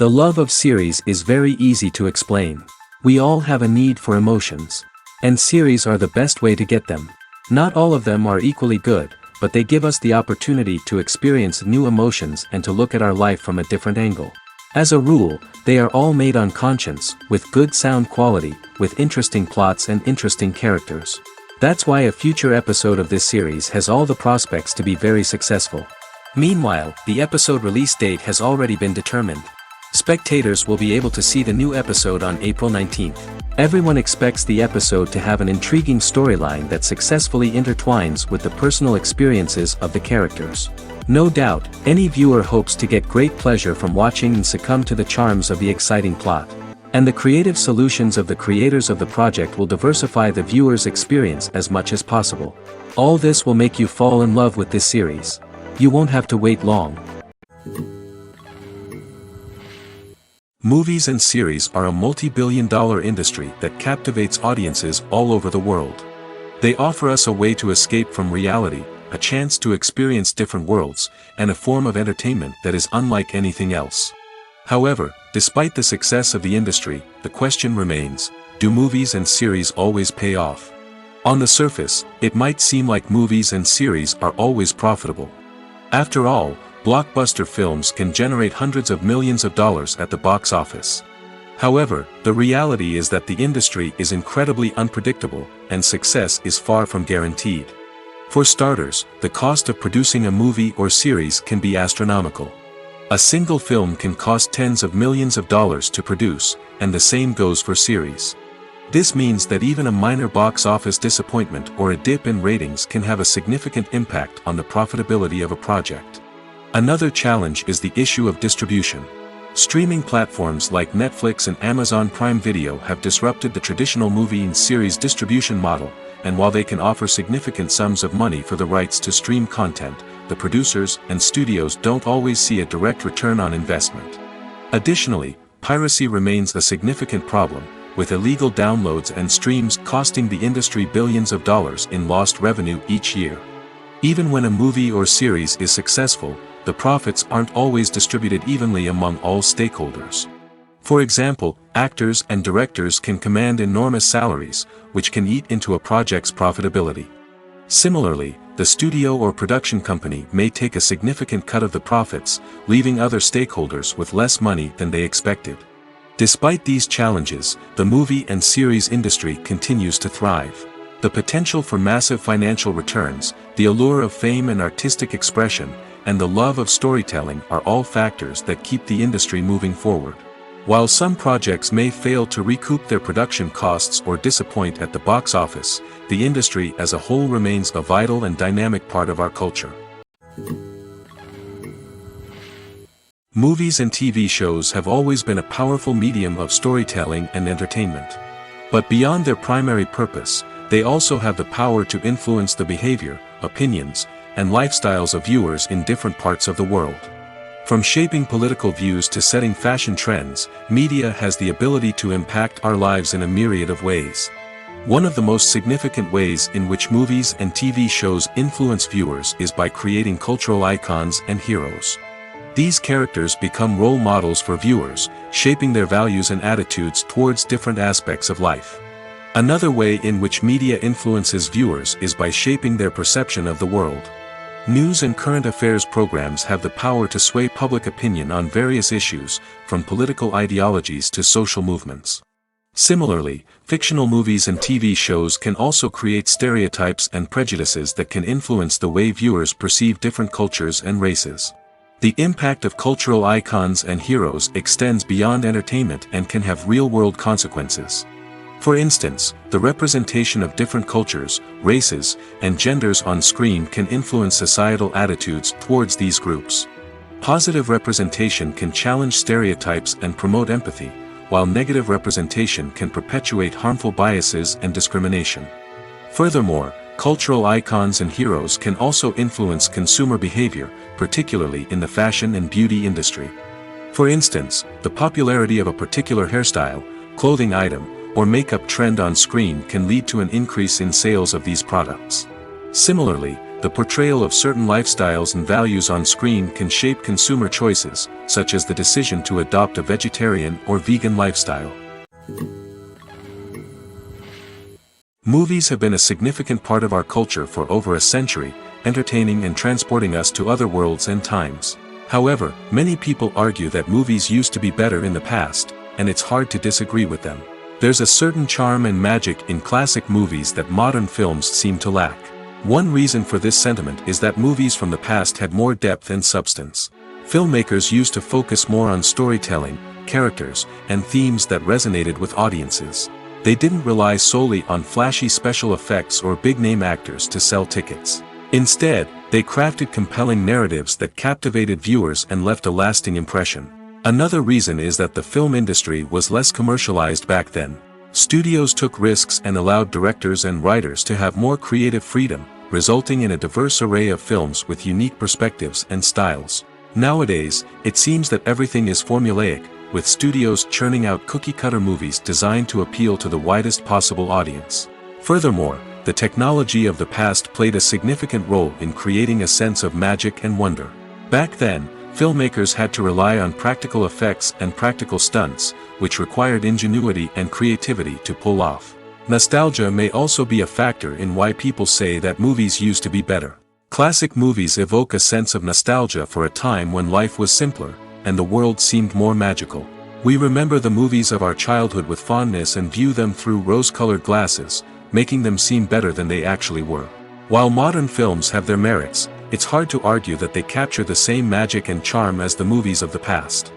The love of series is very easy to explain. We all have a need for emotions. And series are the best way to get them. Not all of them are equally good, but they give us the opportunity to experience new emotions and to look at our life from a different angle. As a rule, they are all made on conscience, with good sound quality, with interesting plots and interesting characters. That's why a future episode of this series has all the prospects to be very successful. Meanwhile, the episode release date has already been determined. Spectators will be able to see the new episode on April 19th. Everyone expects the episode to have an intriguing storyline that successfully intertwines with the personal experiences of the characters. No doubt, any viewer hopes to get great pleasure from watching and succumb to the charms of the exciting plot. And the creative solutions of the creators of the project will diversify the viewer's experience as much as possible. All this will make you fall in love with this series. You won't have to wait long. Movies and series are a multi-billion-dollar industry that captivates audiences all over the world. They offer us a way to escape from reality, a chance to experience different worlds, and a form of entertainment that is unlike anything else. However, despite the success of the industry, the question remains, do movies and series always pay off? On the surface, it might seem like movies and series are always profitable. After all, blockbuster films can generate hundreds of millions of dollars at the box office. However, the reality is that the industry is incredibly unpredictable, and success is far from guaranteed. For starters, the cost of producing a movie or series can be astronomical. A single film can cost tens of millions of dollars to produce, and the same goes for series. This means that even a minor box office disappointment or a dip in ratings can have a significant impact on the profitability of a project. Another challenge is the issue of distribution. Streaming platforms like Netflix and Amazon Prime Video have disrupted the traditional movie and series distribution model, and while they can offer significant sums of money for the rights to stream content, the producers and studios don't always see a direct return on investment. Additionally, piracy remains a significant problem, with illegal downloads and streams costing the industry billions of dollars in lost revenue each year. Even when a movie or series is successful, the profits aren't always distributed evenly among all stakeholders. For example, actors and directors can command enormous salaries, which can eat into a project's profitability. Similarly, the studio or production company may take a significant cut of the profits, leaving other stakeholders with less money than they expected. Despite these challenges, the movie and series industry continues to thrive. The potential for massive financial returns, the allure of fame and artistic expression, and the love of storytelling are all factors that keep the industry moving forward. While some projects may fail to recoup their production costs or disappoint at the box office, the industry as a whole remains a vital and dynamic part of our culture. Movies and TV shows have always been a powerful medium of storytelling and entertainment. But beyond their primary purpose, they also have the power to influence the behavior, opinions, and lifestyles of viewers in different parts of the world. From shaping political views to setting fashion trends, media has the ability to impact our lives in a myriad of ways. One of the most significant ways in which movies and TV shows influence viewers is by creating cultural icons and heroes. These characters become role models for viewers, shaping their values and attitudes towards different aspects of life. Another way in which media influences viewers is by shaping their perception of the world. News and current affairs programs have the power to sway public opinion on various issues, from political ideologies to social movements. Similarly, fictional movies and TV shows can also create stereotypes and prejudices that can influence the way viewers perceive different cultures and races. The impact of cultural icons and heroes extends beyond entertainment and can have real-world consequences. For instance, the representation of different cultures, races, and genders on screen can influence societal attitudes towards these groups. Positive representation can challenge stereotypes and promote empathy, while negative representation can perpetuate harmful biases and discrimination. Furthermore, cultural icons and heroes can also influence consumer behavior, particularly in the fashion and beauty industry. For instance, the popularity of a particular hairstyle, clothing item, or makeup trend on screen can lead to an increase in sales of these products. Similarly, the portrayal of certain lifestyles and values on screen can shape consumer choices, such as the decision to adopt a vegetarian or vegan lifestyle. Movies have been a significant part of our culture for over a century, entertaining and transporting us to other worlds and times. However, many people argue that movies used to be better in the past, and it's hard to disagree with them. There's a certain charm and magic in classic movies that modern films seem to lack. One reason for this sentiment is that movies from the past had more depth and substance. Filmmakers used to focus more on storytelling, characters, and themes that resonated with audiences. They didn't rely solely on flashy special effects or big-name actors to sell tickets. Instead, they crafted compelling narratives that captivated viewers and left a lasting impression. Another reason is that the film industry was less commercialized back then. Studios took risks and allowed directors and writers to have more creative freedom, resulting in a diverse array of films with unique perspectives and styles. Nowadays, it seems that everything is formulaic, with studios churning out cookie-cutter movies designed to appeal to the widest possible audience. Furthermore, the technology of the past played a significant role in creating a sense of magic and wonder. Back then, filmmakers had to rely on practical effects and practical stunts, which required ingenuity and creativity to pull off. Nostalgia may also be a factor in why people say that movies used to be better. Classic movies evoke a sense of nostalgia for a time when life was simpler, and the world seemed more magical. We remember the movies of our childhood with fondness and view them through rose-colored glasses, making them seem better than they actually were. While modern films have their merits, it's hard to argue that they capture the same magic and charm as the movies of the past.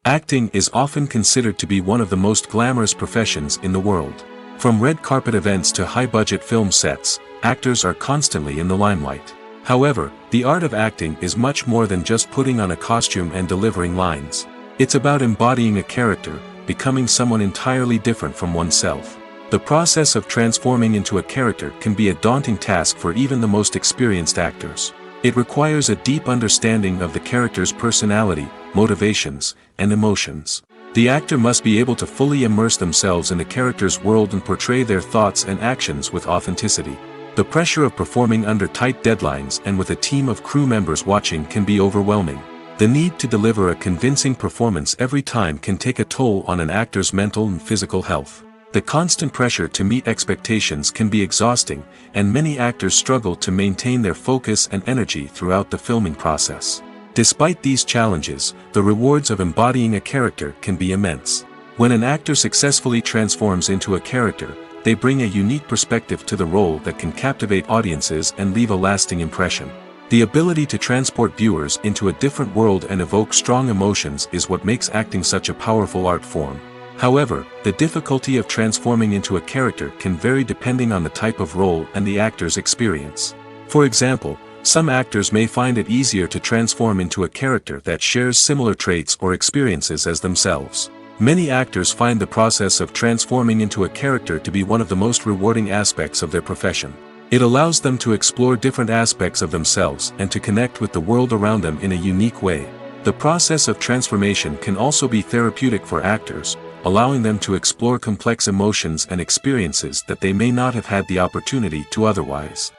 Acting is often considered to be one of the most glamorous professions in the world. From red carpet events to high-budget film sets, actors are constantly in the limelight. However, the art of acting is much more than just putting on a costume and delivering lines. It's about embodying a character, becoming someone entirely different from oneself. The process of transforming into a character can be a daunting task for even the most experienced actors. It requires a deep understanding of the character's personality, motivations, and emotions. The actor must be able to fully immerse themselves in the character's world and portray their thoughts and actions with authenticity. The pressure of performing under tight deadlines and with a team of crew members watching can be overwhelming. The need to deliver a convincing performance every time can take a toll on an actor's mental and physical health. The constant pressure to meet expectations can be exhausting, and many actors struggle to maintain their focus and energy throughout the filming process. Despite these challenges, the rewards of embodying a character can be immense. When an actor successfully transforms into a character, they bring a unique perspective to the role that can captivate audiences and leave a lasting impression. The ability to transport viewers into a different world and evoke strong emotions is what makes acting such a powerful art form. However, the difficulty of transforming into a character can vary depending on the type of role and the actor's experience. For example, some actors may find it easier to transform into a character that shares similar traits or experiences as themselves. Many actors find the process of transforming into a character to be one of the most rewarding aspects of their profession. It allows them to explore different aspects of themselves and to connect with the world around them in a unique way. The process of transformation can also be therapeutic for actors, allowing them to explore complex emotions and experiences that they may not have had the opportunity to otherwise.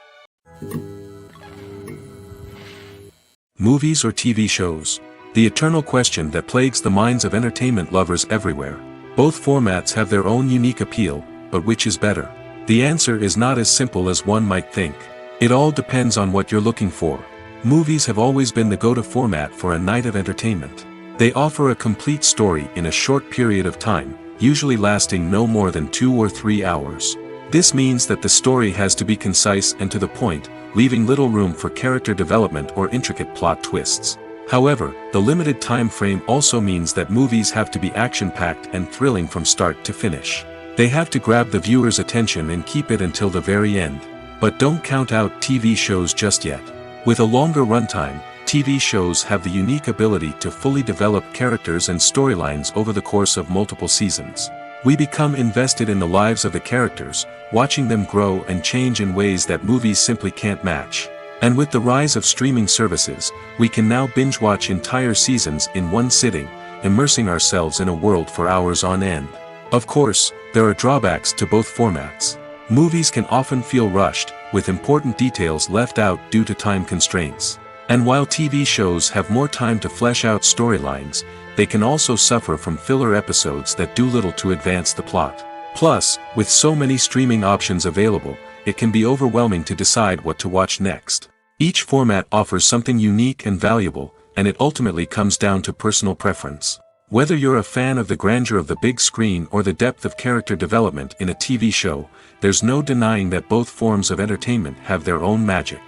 Movies or TV shows? The eternal question that plagues the minds of entertainment lovers everywhere. Both formats have their own unique appeal, but which is better? The answer is not as simple as one might think. It all depends on what you're looking for. Movies have always been the go-to format for a night of entertainment. They offer a complete story in a short period of time, usually lasting no more than 2 or 3 hours. This means that the story has to be concise and to the point, leaving little room for character development or intricate plot twists. However, the limited time frame also means that movies have to be action-packed and thrilling from start to finish. They have to grab the viewer's attention and keep it until the very end. But don't count out TV shows just yet. With a longer runtime, TV shows have the unique ability to fully develop characters and storylines over the course of multiple seasons. We become invested in the lives of the characters, watching them grow and change in ways that movies simply can't match. And with the rise of streaming services, we can now binge-watch entire seasons in one sitting, immersing ourselves in a world for hours on end. Of course, there are drawbacks to both formats. Movies can often feel rushed, with important details left out due to time constraints. And while TV shows have more time to flesh out storylines, they can also suffer from filler episodes that do little to advance the plot. Plus, with so many streaming options available, it can be overwhelming to decide what to watch next. Each format offers something unique and valuable, and it ultimately comes down to personal preference. Whether you're a fan of the grandeur of the big screen or the depth of character development in a TV show, there's no denying that both forms of entertainment have their own magic.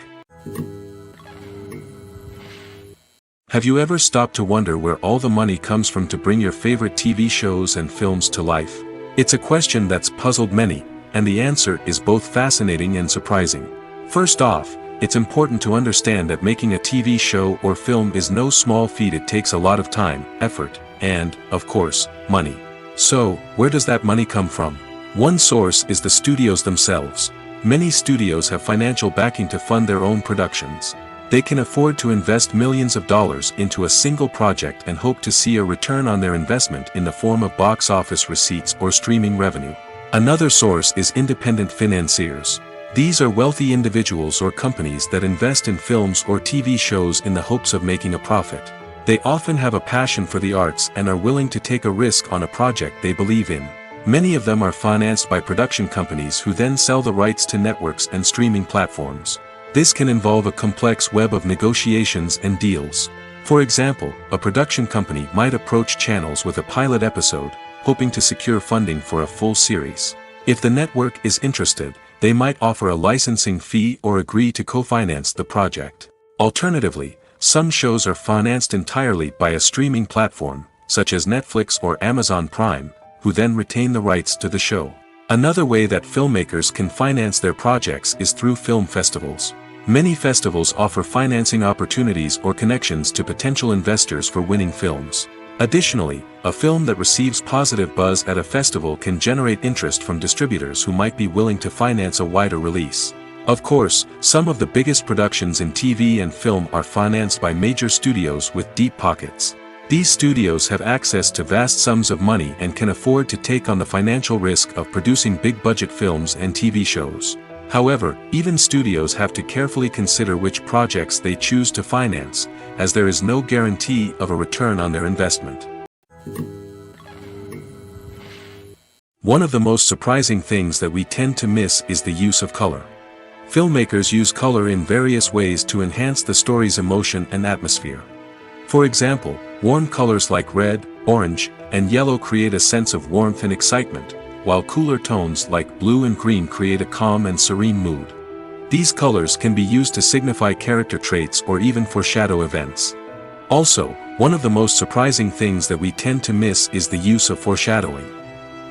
Have you ever stopped to wonder where all the money comes from to bring your favorite TV shows and films to life? It's a question that's puzzled many, and the answer is both fascinating and surprising. First off, it's important to understand that making a TV show or film is no small feat. It takes a lot of time, effort, and, of course, money. So, where does that money come from? One source is the studios themselves. Many studios have financial backing to fund their own productions. They can afford to invest millions of dollars into a single project and hope to see a return on their investment in the form of box office receipts or streaming revenue. Another source is independent financiers. These are wealthy individuals or companies that invest in films or TV shows in the hopes of making a profit. They often have a passion for the arts and are willing to take a risk on a project they believe in. Many of them are financed by production companies who then sell the rights to networks and streaming platforms. This can involve a complex web of negotiations and deals. For example, a production company might approach channels with a pilot episode, hoping to secure funding for a full series. If the network is interested, they might offer a licensing fee or agree to co-finance the project. Alternatively, some shows are financed entirely by a streaming platform, such as Netflix or Amazon Prime, who then retain the rights to the show. Another way that filmmakers can finance their projects is through film festivals. Many festivals offer financing opportunities or connections to potential investors for winning films. Additionally, a film that receives positive buzz at a festival can generate interest from distributors who might be willing to finance a wider release. Of course, some of the biggest productions in TV and film are financed by major studios with deep pockets. These studios have access to vast sums of money and can afford to take on the financial risk of producing big-budget films and TV shows. However, even studios have to carefully consider which projects they choose to finance, as there is no guarantee of a return on their investment. One of the most surprising things that we tend to miss is the use of color. Filmmakers use color in various ways to enhance the story's emotion and atmosphere. For example, warm colors like red, orange, and yellow create a sense of warmth and excitement, while cooler tones like blue and green create a calm and serene mood. These colors can be used to signify character traits or even foreshadow events. Also, one of the most surprising things that we tend to miss is the use of foreshadowing.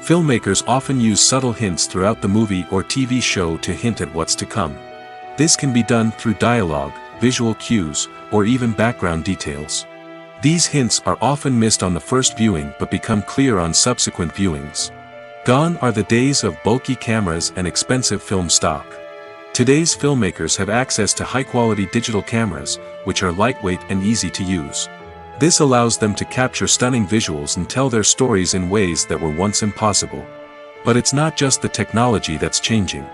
Filmmakers often use subtle hints throughout the movie or TV show to hint at what's to come. This can be done through dialogue, visual cues, or even background details. These hints are often missed on the first viewing but become clear on subsequent viewings. Gone are the days of bulky cameras and expensive film stock. Today's filmmakers have access to high-quality digital cameras, which are lightweight and easy to use. This allows them to capture stunning visuals and tell their stories in ways that were once impossible. But it's not just the technology that's changing.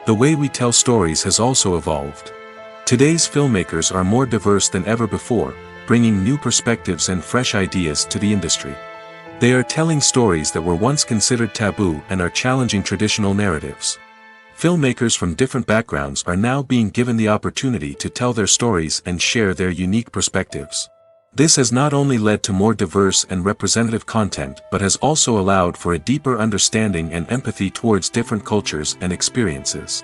The way we tell stories has also evolved. Today's filmmakers are more diverse than ever before, bringing new perspectives and fresh ideas to the industry. They are telling stories that were once considered taboo and are challenging traditional narratives. Filmmakers from different backgrounds are now being given the opportunity to tell their stories and share their unique perspectives. This has not only led to more diverse and representative content but has also allowed for a deeper understanding and empathy towards different cultures and experiences.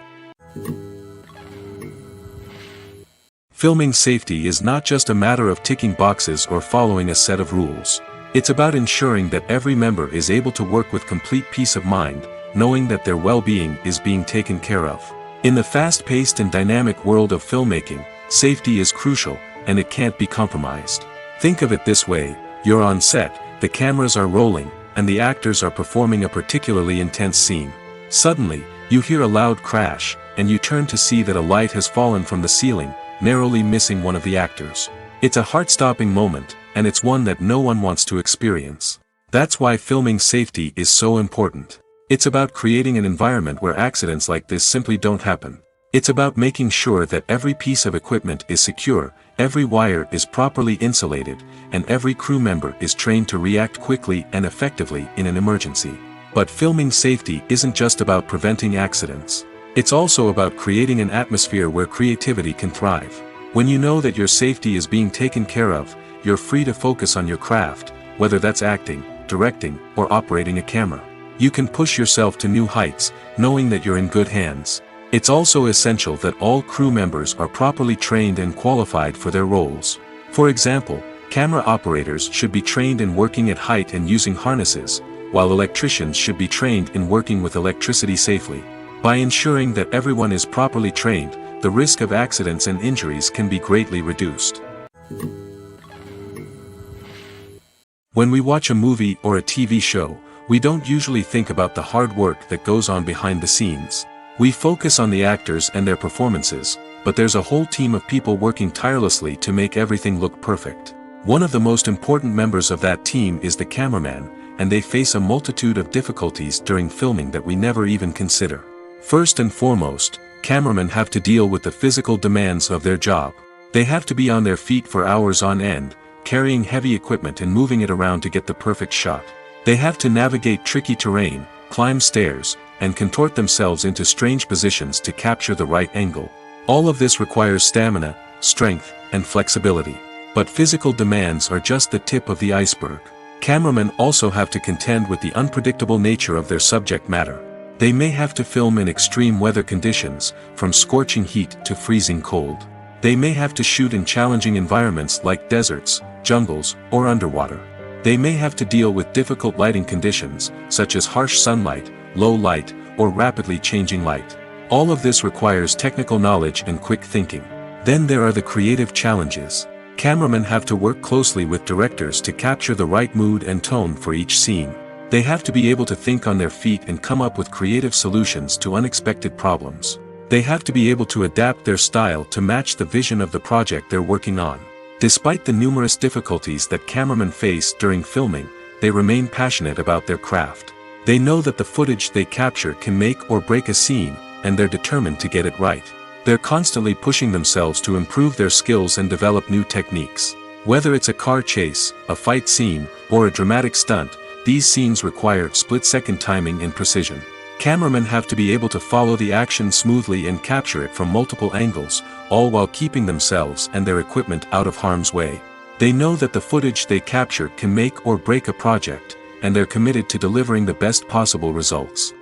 Filming safety is not just a matter of ticking boxes or following a set of rules. It's about ensuring that every member is able to work with complete peace of mind, knowing that their well-being is being taken care of. In the fast-paced and dynamic world of filmmaking, safety is crucial, and it can't be compromised. Think of it this way: you're on set, the cameras are rolling, and the actors are performing a particularly intense scene. Suddenly, you hear a loud crash, and you turn to see that a light has fallen from the ceiling, narrowly missing one of the actors. It's a heart-stopping moment, and it's one that no one wants to experience. That's why filming safety is so important. It's about creating an environment where accidents like this simply don't happen. It's about making sure that every piece of equipment is secure, every wire is properly insulated, and every crew member is trained to react quickly and effectively in an emergency. But filming safety isn't just about preventing accidents. It's also about creating an atmosphere where creativity can thrive. When you know that your safety is being taken care of, you're free to focus on your craft, whether that's acting, directing, or operating a camera. You can push yourself to new heights, knowing that you're in good hands. It's also essential that all crew members are properly trained and qualified for their roles. For example, camera operators should be trained in working at height and using harnesses, while electricians should be trained in working with electricity safely. By ensuring that everyone is properly trained, the risk of accidents and injuries can be greatly reduced. When we watch a movie or a TV show, we don't usually think about the hard work that goes on behind the scenes. We focus on the actors and their performances, but there's a whole team of people working tirelessly to make everything look perfect. One of the most important members of that team is the cameraman, and they face a multitude of difficulties during filming that we never even consider. First and foremost, cameramen have to deal with the physical demands of their job. They have to be on their feet for hours on end, carrying heavy equipment and moving it around to get the perfect shot. They have to navigate tricky terrain, climb stairs, and contort themselves into strange positions to capture the right angle. All of this requires stamina, strength, and flexibility. But physical demands are just the tip of the iceberg. Cameramen also have to contend with the unpredictable nature of their subject matter. They may have to film in extreme weather conditions, from scorching heat to freezing cold. They may have to shoot in challenging environments like deserts, jungles, or underwater. They may have to deal with difficult lighting conditions, such as harsh sunlight, low light, or rapidly changing light. All of this requires technical knowledge and quick thinking. Then there are the creative challenges. Cameramen have to work closely with directors to capture the right mood and tone for each scene. They have to be able to think on their feet and come up with creative solutions to unexpected problems. They have to be able to adapt their style to match the vision of the project they're working on. Despite the numerous difficulties that cameramen face during filming, they remain passionate about their craft. They know that the footage they capture can make or break a scene, and they're determined to get it right. They're constantly pushing themselves to improve their skills and develop new techniques. Whether it's a car chase, a fight scene, or a dramatic stunt, these scenes require split-second timing and precision. Cameramen have to be able to follow the action smoothly and capture it from multiple angles, all while keeping themselves and their equipment out of harm's way. They know that the footage they capture can make or break a project, and they're committed to delivering the best possible results.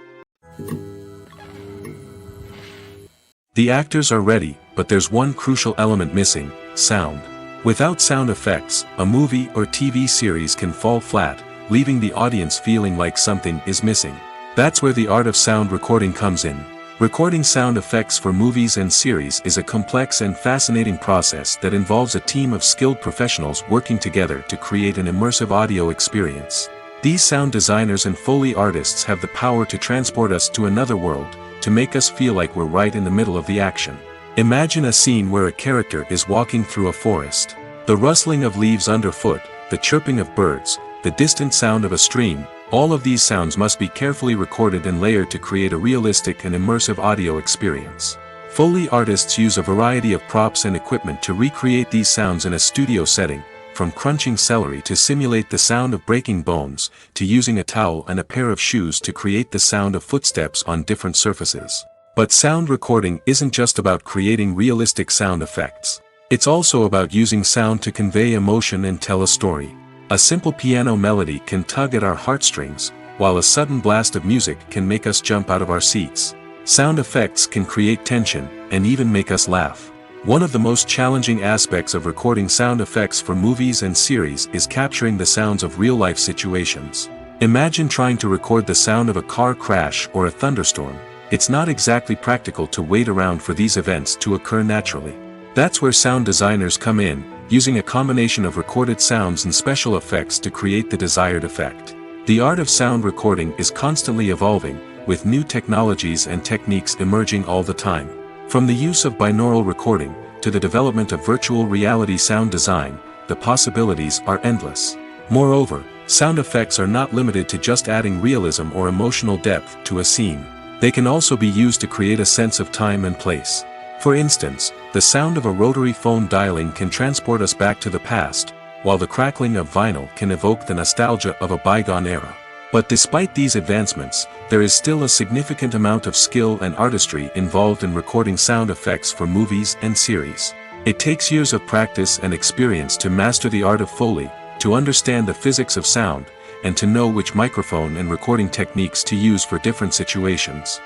The actors are ready, but there's one crucial element missing: sound. Without sound effects, a movie or TV series can fall flat, leaving the audience feeling like something is missing. That's where the art of sound recording comes in. Recording sound effects for movies and series is a complex and fascinating process that involves a team of skilled professionals working together to create an immersive audio experience. These sound designers and Foley artists have the power to transport us to another world, to make us feel like we're right in the middle of the action. Imagine a scene where a character is walking through a forest. The rustling of leaves underfoot, the chirping of birds, the distant sound of a stream, all of these sounds must be carefully recorded and layered to create a realistic and immersive audio experience. Foley artists use a variety of props and equipment to recreate these sounds in a studio setting, from crunching celery to simulate the sound of breaking bones, to using a towel and a pair of shoes to create the sound of footsteps on different surfaces. But sound recording isn't just about creating realistic sound effects. It's also about using sound to convey emotion and tell a story. A simple piano melody can tug at our heartstrings, while a sudden blast of music can make us jump out of our seats. Sound effects can create tension, and even make us laugh. One of the most challenging aspects of recording sound effects for movies and series is capturing the sounds of real-life situations. Imagine trying to record the sound of a car crash or a thunderstorm. It's not exactly practical to wait around for these events to occur naturally. That's where sound designers come in, using a combination of recorded sounds and special effects to create the desired effect. The art of sound recording is constantly evolving, with new technologies and techniques emerging all the time. From the use of binaural recording, to the development of virtual reality sound design, the possibilities are endless. Moreover, Sound effects are not limited to just adding realism or emotional depth to a scene. They can also be used to create a sense of time and place. For instance, the sound of a rotary phone dialing can transport us back to the past, while the crackling of vinyl can evoke the nostalgia of a bygone era. But despite these advancements, there is still a significant amount of skill and artistry involved in recording sound effects for movies and series. It takes years of practice and experience to master the art of Foley, to understand the physics of sound, and to know which microphone and recording techniques to use for different situations.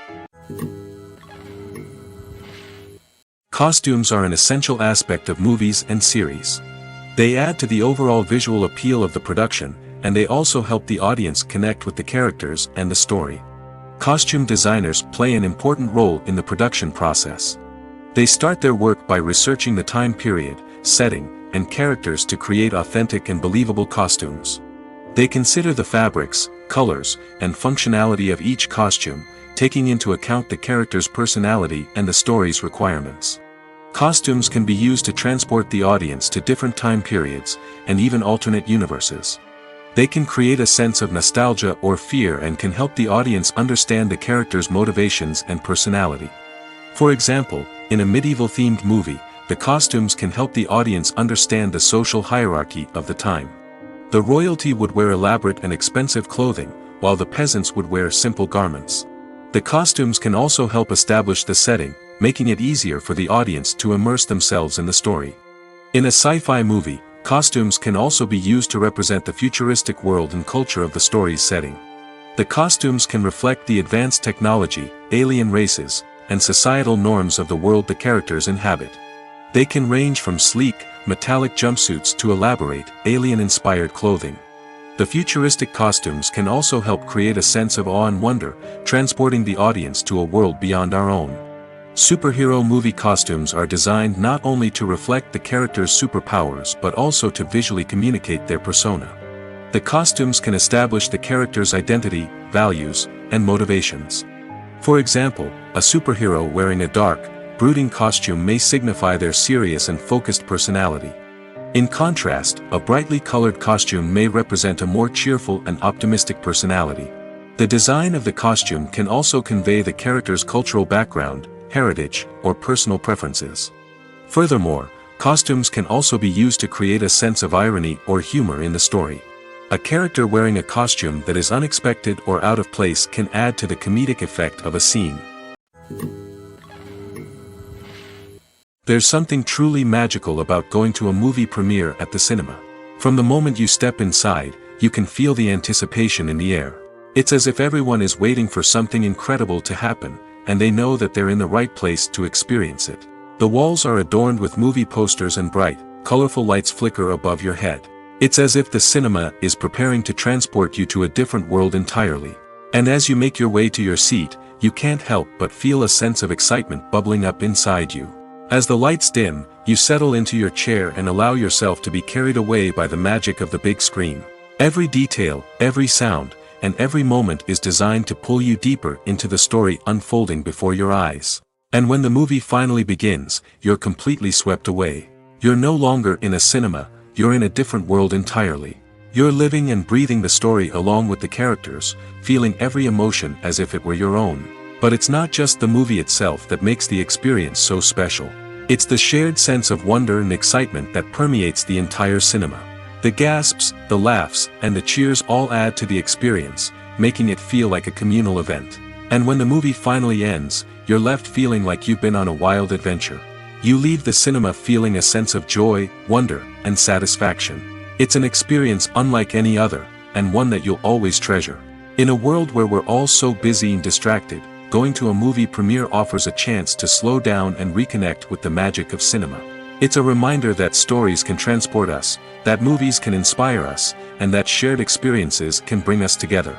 Costumes are an essential aspect of movies and series. They add to the overall visual appeal of the production, and they also help the audience connect with the characters and the story. Costume designers play an important role in the production process. They start their work by researching the time period, setting, and characters to create authentic and believable costumes. They consider the fabrics, colors, and functionality of each costume, taking into account the character's personality and the story's requirements. Costumes can be used to transport the audience to different time periods, and even alternate universes. They can create a sense of nostalgia or fear and can help the audience understand the character's motivations and personality. For example, in a medieval-themed movie, the costumes can help the audience understand the social hierarchy of the time. The royalty would wear elaborate and expensive clothing, while the peasants would wear simple garments. The costumes can also help establish the setting, making it easier for the audience to immerse themselves in the story. In a sci-fi movie, costumes can also be used to represent the futuristic world and culture of the story's setting. The costumes can reflect the advanced technology, alien races, and societal norms of the world the characters inhabit. They can range from sleek, metallic jumpsuits to elaborate, alien-inspired clothing. The futuristic costumes can also help create a sense of awe and wonder, transporting the audience to a world beyond our own. Superhero movie costumes are designed not only to reflect the character's superpowers but also to visually communicate their persona. The costumes can establish the character's identity, values, and motivations. For example, a superhero wearing a dark, brooding costume may signify their serious and focused personality. In contrast, a brightly colored costume may represent a more cheerful and optimistic personality. The design of the costume can also convey the character's cultural background, heritage, or personal preferences. Furthermore, costumes can also be used to create a sense of irony or humor in the story. A character wearing a costume that is unexpected or out of place can add to the comedic effect of a scene. There's something truly magical about going to a movie premiere at the cinema. From the moment you step inside, you can feel the anticipation in the air. It's as if everyone is waiting for something incredible to happen, and they know that they're in the right place to experience it. The walls are adorned with movie posters and bright, colorful lights flicker above your head. It's as if the cinema is preparing to transport you to a different world entirely. And as you make your way to your seat, you can't help but feel a sense of excitement bubbling up inside you. As the lights dim, you settle into your chair and allow yourself to be carried away by the magic of the big screen. Every detail, every sound, and every moment is designed to pull you deeper into the story unfolding before your eyes. And when the movie finally begins, you're completely swept away. You're no longer in a cinema, you're in a different world entirely. You're living and breathing the story along with the characters, feeling every emotion as if it were your own. But it's not just the movie itself that makes the experience so special. It's the shared sense of wonder and excitement that permeates the entire cinema. The gasps, the laughs, and the cheers all add to the experience, making it feel like a communal event. And when the movie finally ends, you're left feeling like you've been on a wild adventure. You leave the cinema feeling a sense of joy, wonder, and satisfaction. It's an experience unlike any other, and one that you'll always treasure. In a world where we're all so busy and distracted, going to a movie premiere offers a chance to slow down and reconnect with the magic of cinema. It's a reminder that stories can transport us, that movies can inspire us, and that shared experiences can bring us together.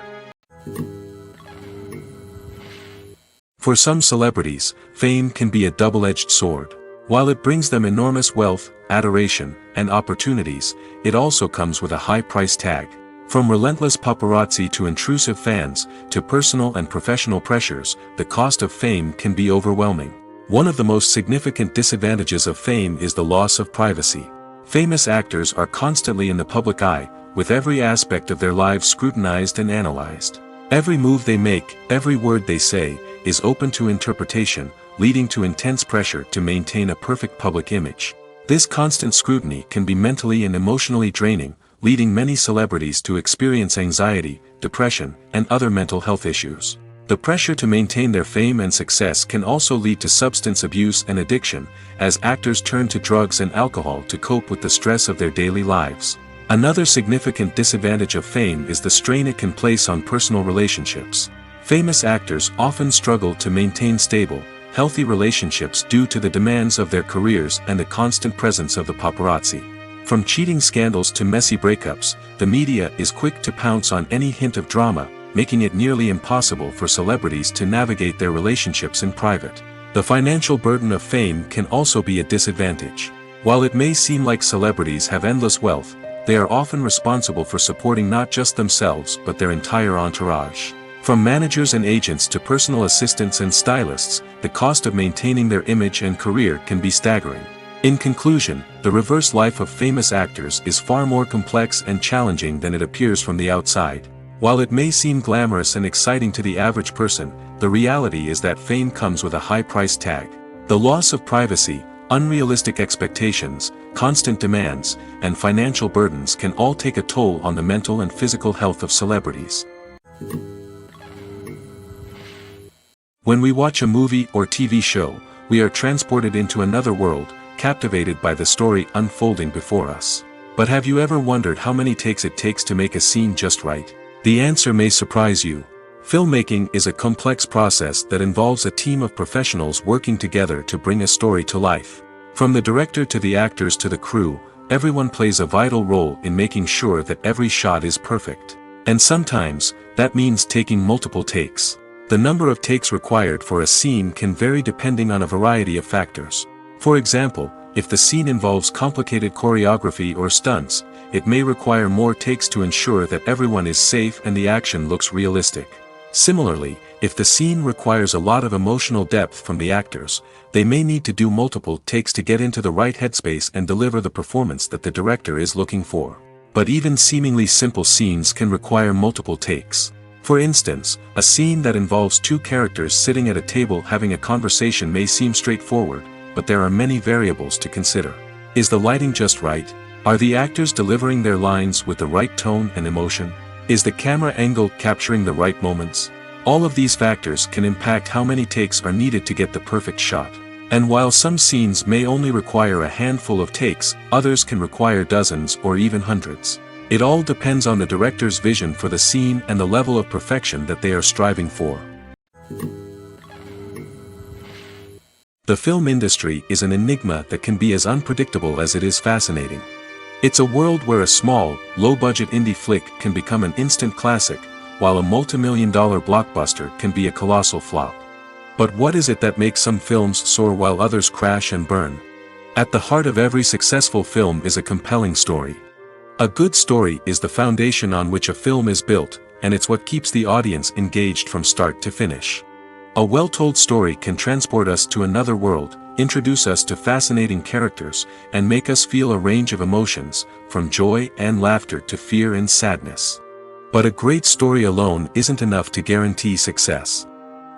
For some celebrities, fame can be a double-edged sword. While it brings them enormous wealth, adoration, and opportunities, it also comes with a high price tag. From relentless paparazzi to intrusive fans, to personal and professional pressures, the cost of fame can be overwhelming. One of the most significant disadvantages of fame is the loss of privacy. Famous actors are constantly in the public eye, with every aspect of their lives scrutinized and analyzed. Every move they make, every word they say, is open to interpretation, leading to intense pressure to maintain a perfect public image. This constant scrutiny can be mentally and emotionally draining, leading many celebrities to experience anxiety, depression, and other mental health issues. The pressure to maintain their fame and success can also lead to substance abuse and addiction, as actors turn to drugs and alcohol to cope with the stress of their daily lives. Another significant disadvantage of fame is the strain it can place on personal relationships. Famous actors often struggle to maintain stable, healthy relationships due to the demands of their careers and the constant presence of the paparazzi. From cheating scandals to messy breakups, the media is quick to pounce on any hint of drama, making it nearly impossible for celebrities to navigate their relationships in private. The financial burden of fame can also be a disadvantage. While it may seem like celebrities have endless wealth, they are often responsible for supporting not just themselves but their entire entourage. From managers and agents to personal assistants and stylists, the cost of maintaining their image and career can be staggering. In conclusion, the reverse life of famous actors is far more complex and challenging than it appears from the outside. While it may seem glamorous and exciting to the average person, the reality is that fame comes with a high price tag. The loss of privacy, unrealistic expectations, constant demands, and financial burdens can all take a toll on the mental and physical health of celebrities. When we watch a movie or TV show, we are transported into another world, captivated by the story unfolding before us. But have you ever wondered how many takes it takes to make a scene just right? The answer may surprise you. Filmmaking is a complex process that involves a team of professionals working together to bring a story to life. From the director to the actors to the crew, everyone plays a vital role in making sure that every shot is perfect. And sometimes, that means taking multiple takes. The number of takes required for a scene can vary depending on a variety of factors. For example, if the scene involves complicated choreography or stunts, it may require more takes to ensure that everyone is safe and the action looks realistic. Similarly, if the scene requires a lot of emotional depth from the actors, they may need to do multiple takes to get into the right headspace and deliver the performance that the director is looking for. But even seemingly simple scenes can require multiple takes. For instance, a scene that involves two characters sitting at a table having a conversation may seem straightforward, but there are many variables to consider. Is the lighting just right? Are the actors delivering their lines with the right tone and emotion? Is the camera angle capturing the right moments? All of these factors can impact how many takes are needed to get the perfect shot. And while some scenes may only require a handful of takes, others can require dozens or even hundreds. It all depends on the director's vision for the scene and the level of perfection that they are striving for. The film industry is an enigma that can be as unpredictable as it is fascinating. It's a world where a small, low-budget indie flick can become an instant classic, while a multi-million-dollar blockbuster can be a colossal flop. But what is it that makes some films soar while others crash and burn? At the heart of every successful film is a compelling story. A good story is the foundation on which a film is built, and it's what keeps the audience engaged from start to finish. A well-told story can transport us to another world, introduce us to fascinating characters, and make us feel a range of emotions, from joy and laughter to fear and sadness. But a great story alone isn't enough to guarantee success.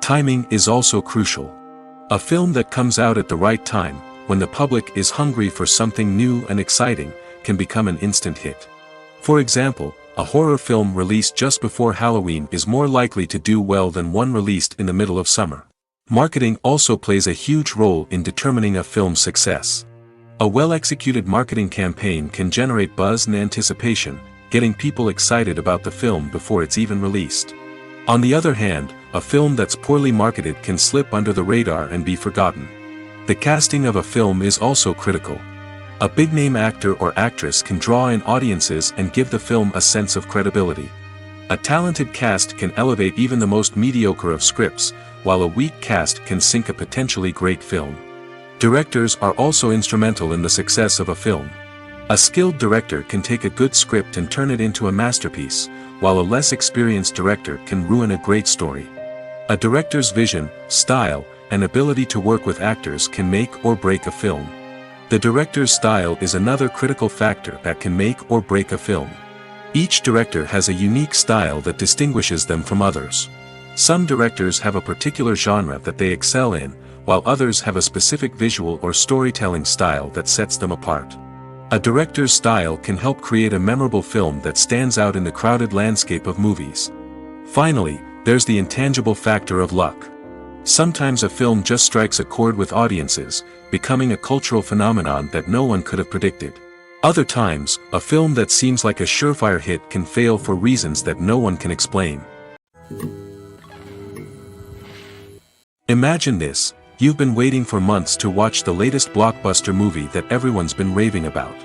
Timing is also crucial. A film that comes out at the right time, when the public is hungry for something new and exciting, can become an instant hit. For example, a horror film released just before Halloween is more likely to do well than one released in the middle of summer. Marketing also plays a huge role in determining a film's success. A well-executed marketing campaign can generate buzz and anticipation, getting people excited about the film before it's even released. On the other hand, a film that's poorly marketed can slip under the radar and be forgotten. The casting of a film is also critical. A big-name actor or actress can draw in audiences and give the film a sense of credibility. A talented cast can elevate even the most mediocre of scripts, while a weak cast can sink a potentially great film. Directors are also instrumental in the success of a film. A skilled director can take a good script and turn it into a masterpiece, while a less experienced director can ruin a great story. A director's vision, style, and ability to work with actors can make or break a film. The director's style is another critical factor that can make or break a film. Each director has a unique style that distinguishes them from others. Some directors have a particular genre that they excel in, while others have a specific visual or storytelling style that sets them apart. A director's style can help create a memorable film that stands out in the crowded landscape of movies. Finally, there's the intangible factor of luck. Sometimes a film just strikes a chord with audiences, becoming a cultural phenomenon that no one could have predicted. Other times, a film that seems like a surefire hit can fail for reasons that no one can explain. Imagine this: you've been waiting for months to watch the latest blockbuster movie that everyone's been raving about.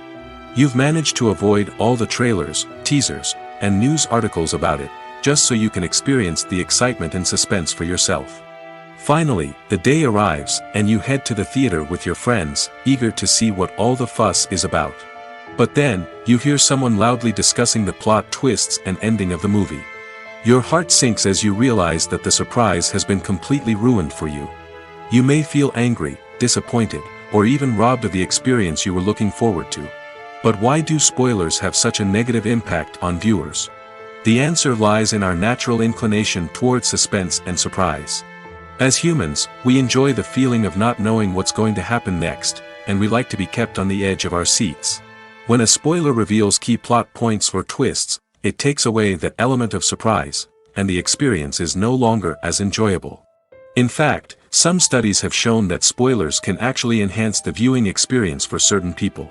You've managed to avoid all the trailers, teasers, and news articles about it, just so you can experience the excitement and suspense for yourself. Finally, the day arrives, and you head to the theater with your friends, eager to see what all the fuss is about. But then, you hear someone loudly discussing the plot twists and ending of the movie. Your heart sinks as you realize that the surprise has been completely ruined for you. You may feel angry, disappointed, or even robbed of the experience you were looking forward to. But why do spoilers have such a negative impact on viewers? The answer lies in our natural inclination toward suspense and surprise. As humans, we enjoy the feeling of not knowing what's going to happen next, and we like to be kept on the edge of our seats. When a spoiler reveals key plot points or twists, it takes away that element of surprise, and the experience is no longer as enjoyable. In fact, some studies have shown that spoilers can actually enhance the viewing experience for certain people.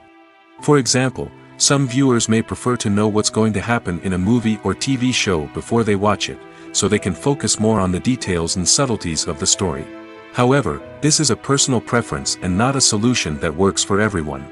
For example, some viewers may prefer to know what's going to happen in a movie or TV show before they watch it, so they can focus more on the details and subtleties of the story. However, this is a personal preference and not a solution that works for everyone.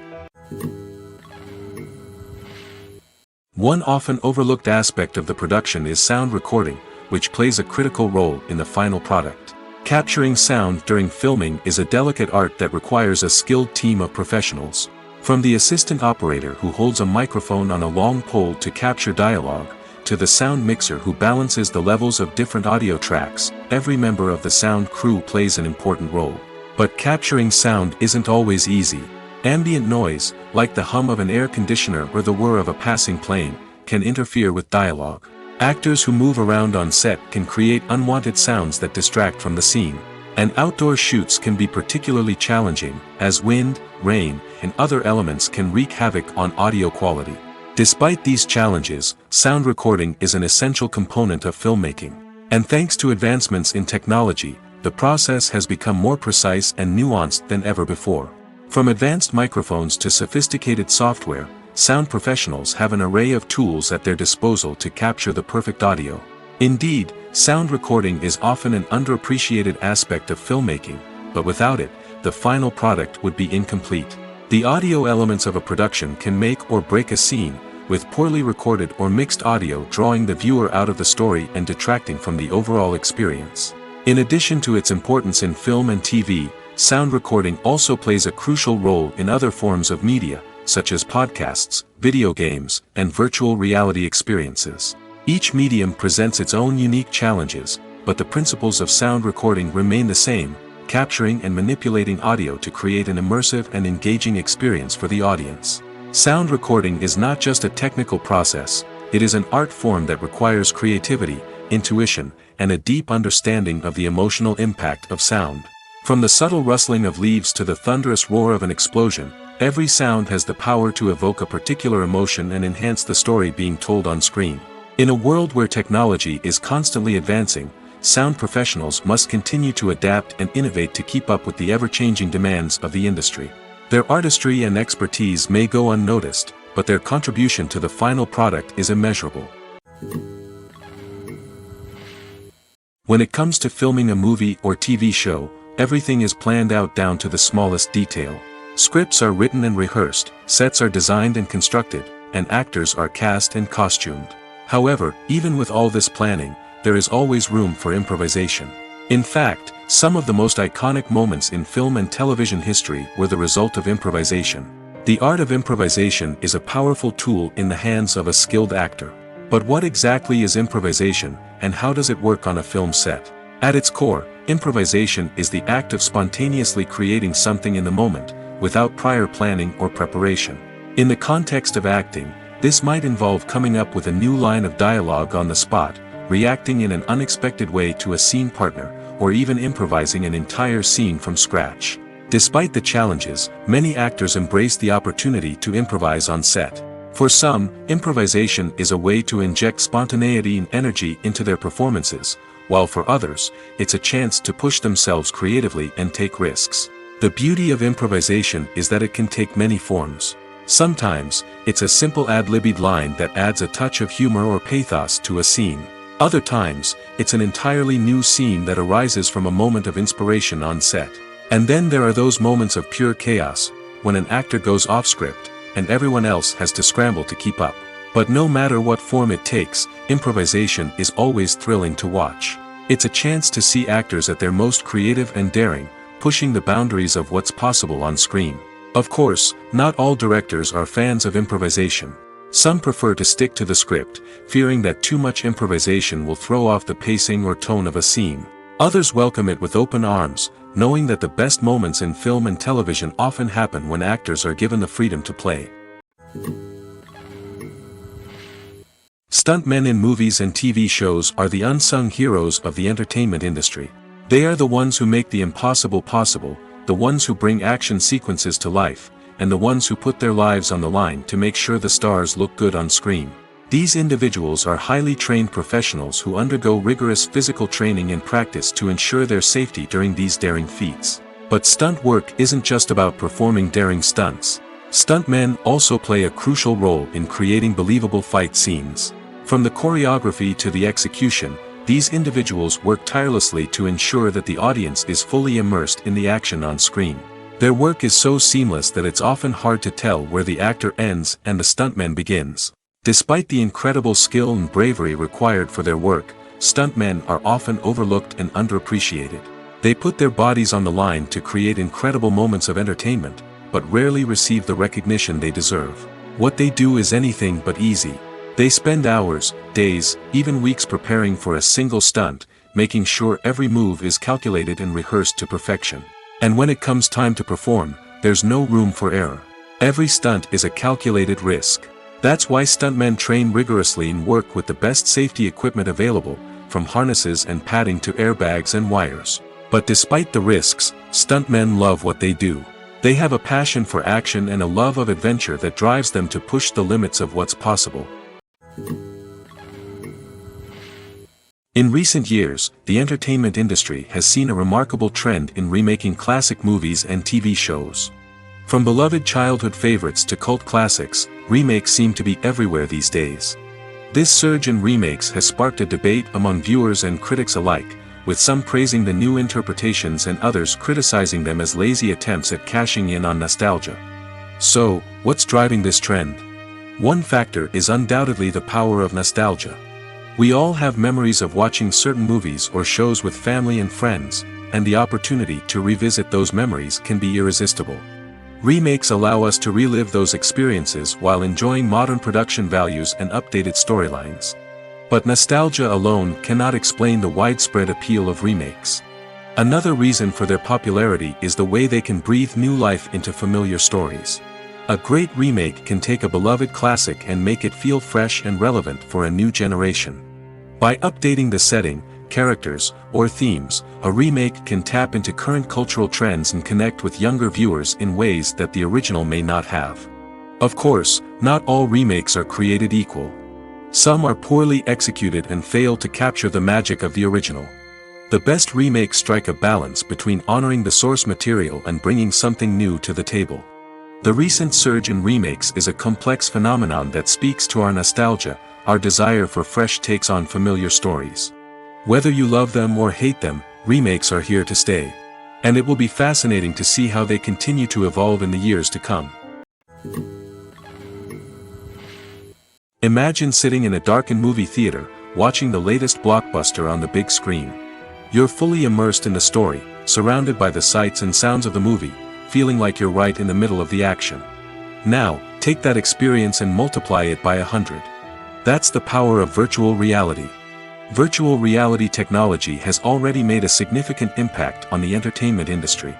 One often overlooked aspect of the production is sound recording, which plays a critical role in the final product. Capturing sound during filming is a delicate art that requires a skilled team of professionals. From the assistant operator who holds a microphone on a long pole to capture dialogue, to the sound mixer who balances the levels of different audio tracks, every member of the sound crew plays an important role. But capturing sound isn't always easy. Ambient noise, like the hum of an air conditioner or the whir of a passing plane, can interfere with dialogue. Actors who move around on set can create unwanted sounds that distract from the scene. And outdoor shoots can be particularly challenging, as wind, rain, and other elements can wreak havoc on audio quality. Despite these challenges, sound recording is an essential component of filmmaking. And thanks to advancements in technology, the process has become more precise and nuanced than ever before. From advanced microphones to sophisticated software, sound professionals have an array of tools at their disposal to capture the perfect audio. Indeed, sound recording is often an underappreciated aspect of filmmaking, but without it, the final product would be incomplete. The audio elements of a production can make or break a scene, with poorly recorded or mixed audio drawing the viewer out of the story and detracting from the overall experience. In addition to its importance in film and TV, sound recording also plays a crucial role in other forms of media, such as podcasts, video games, and virtual reality experiences. Each medium presents its own unique challenges, but the principles of sound recording remain the same: capturing and manipulating audio to create an immersive and engaging experience for the audience. Sound recording is not just a technical process, it is an art form that requires creativity, intuition, and a deep understanding of the emotional impact of sound. From the subtle rustling of leaves to the thunderous roar of an explosion, every sound has the power to evoke a particular emotion and enhance the story being told on screen. In a world where technology is constantly advancing, sound professionals must continue to adapt and innovate to keep up with the ever-changing demands of the industry. Their artistry and expertise may go unnoticed, but their contribution to the final product is immeasurable. When it comes to filming a movie or TV show, everything is planned out down to the smallest detail. Scripts are written and rehearsed, sets are designed and constructed, and actors are cast and costumed. However, even with all this planning, there is always room for improvisation. In fact, some of the most iconic moments in film and television history were the result of improvisation. The art of improvisation is a powerful tool in the hands of a skilled actor. But what exactly is improvisation, and how does it work on a film set? At its core, improvisation is the act of spontaneously creating something in the moment, without prior planning or preparation. In the context of acting, This might involve coming up with a new line of dialogue on the spot, reacting in an unexpected way to a scene partner, or even improvising an entire scene from scratch. Despite the challenges, many actors embrace the opportunity to improvise on set. For some, improvisation is a way to inject spontaneity and energy into their performances, while for others, it's a chance to push themselves creatively and take risks. The beauty of improvisation is that it can take many forms. Sometimes, it's a simple ad-libbed line that adds a touch of humor or pathos to a scene. Other times, it's an entirely new scene that arises from a moment of inspiration on set. And then there are those moments of pure chaos, when an actor goes off script, and everyone else has to scramble to keep up. But no matter what form it takes, improvisation is always thrilling to watch. It's a chance to see actors at their most creative and daring, pushing the boundaries of what's possible on screen. Of course, not all directors are fans of improvisation. Some prefer to stick to the script, fearing that too much improvisation will throw off the pacing or tone of a scene. Others welcome it with open arms, knowing that the best moments in film and television often happen when actors are given the freedom to play. Stuntmen in movies and TV shows are the unsung heroes of the entertainment industry. They are the ones who make the impossible possible, the ones who bring action sequences to life, and the ones who put their lives on the line to make sure the stars look good on screen. These individuals are highly trained professionals who undergo rigorous physical training and practice to ensure their safety during these daring feats. But stunt work isn't just about performing daring stunts. Stuntmen also play a crucial role in creating believable fight scenes. From the choreography to the execution, these individuals work tirelessly to ensure that the audience is fully immersed in the action on screen. Their work is so seamless that it's often hard to tell where the actor ends and the stuntman begins. Despite the incredible skill and bravery required for their work, stuntmen are often overlooked and underappreciated. They put their bodies on the line to create incredible moments of entertainment, but rarely receive the recognition they deserve. What they do is anything but easy. They spend hours, days, even weeks preparing for a single stunt, making sure every move is calculated and rehearsed to perfection. And when it comes time to perform, there's no room for error. Every stunt is a calculated risk. That's why stuntmen train rigorously and work with the best safety equipment available, from harnesses and padding to airbags and wires. But despite the risks, stuntmen love what they do. They have a passion for action and a love of adventure that drives them to push the limits of what's possible. In recent years, the entertainment industry has seen a remarkable trend in remaking classic movies and TV shows. From beloved childhood favorites to cult classics, remakes seem to be everywhere these days. This surge in remakes has sparked a debate among viewers and critics alike, with some praising the new interpretations and others criticizing them as lazy attempts at cashing in on nostalgia. So, what's driving this trend? One factor is undoubtedly the power of nostalgia. We all have memories of watching certain movies or shows with family and friends, and the opportunity to revisit those memories can be irresistible. Remakes allow us to relive those experiences while enjoying modern production values and updated storylines. But nostalgia alone cannot explain the widespread appeal of remakes. Another reason for their popularity is the way they can breathe new life into familiar stories. A great remake can take a beloved classic and make it feel fresh and relevant for a new generation. By updating the setting, characters, or themes, a remake can tap into current cultural trends and connect with younger viewers in ways that the original may not have. Of course, not all remakes are created equal. Some are poorly executed and fail to capture the magic of the original. The best remakes strike a balance between honoring the source material and bringing something new to the table. The recent surge in remakes is a complex phenomenon that speaks to our nostalgia, our desire for fresh takes on familiar stories. Whether you love them or hate them, remakes are here to stay. And it will be fascinating to see how they continue to evolve in the years to come. Imagine sitting in a darkened movie theater, watching the latest blockbuster on the big screen. You're fully immersed in the story, surrounded by the sights and sounds of the movie, feeling like you're right in the middle of the action. Now, take that experience and multiply it by 100. That's the power of virtual reality. Virtual reality technology has already made a significant impact on the entertainment industry.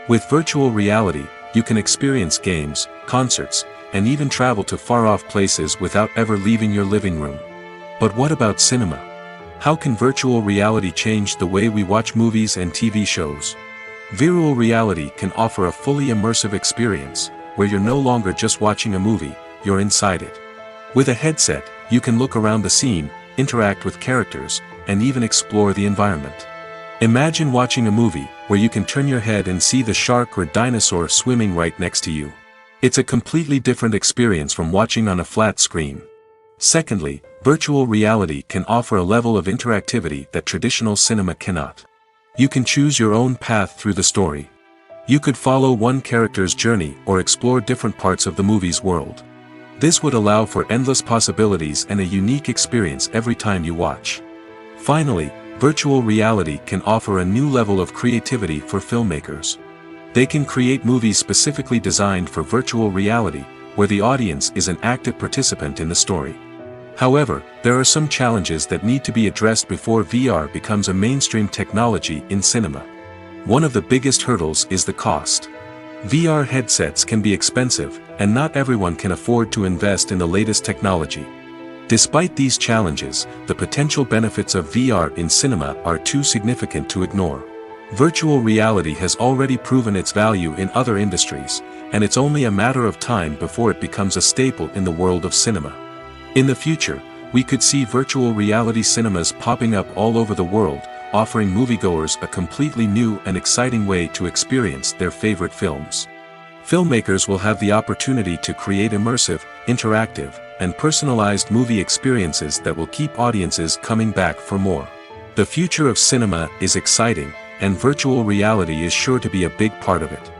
With virtual reality, you can experience games, concerts, and even travel to far-off places without ever leaving your living room. But what about cinema? How can virtual reality change the way we watch movies and TV shows? Virtual reality can offer a fully immersive experience, where you're no longer just watching a movie, you're inside it. With a headset, you can look around the scene, interact with characters, and even explore the environment. Imagine watching a movie, where you can turn your head and see the shark or dinosaur swimming right next to you. It's a completely different experience from watching on a flat screen. Secondly, virtual reality can offer a level of interactivity that traditional cinema cannot. You can choose your own path through the story. You could follow one character's journey or explore different parts of the movie's world. This would allow for endless possibilities and a unique experience every time you watch. Finally, virtual reality can offer a new level of creativity for filmmakers. They can create movies specifically designed for virtual reality, where the audience is an active participant in the story. However, there are some challenges that need to be addressed before VR becomes a mainstream technology in cinema. One of the biggest hurdles is the cost. VR headsets can be expensive, and not everyone can afford to invest in the latest technology. Despite these challenges, the potential benefits of VR in cinema are too significant to ignore. Virtual reality has already proven its value in other industries, and it's only a matter of time before it becomes a staple in the world of cinema. In the future, we could see virtual reality cinemas popping up all over the world, offering moviegoers a completely new and exciting way to experience their favorite films. Filmmakers will have the opportunity to create immersive, interactive, and personalized movie experiences that will keep audiences coming back for more. The future of cinema is exciting, and virtual reality is sure to be a big part of it.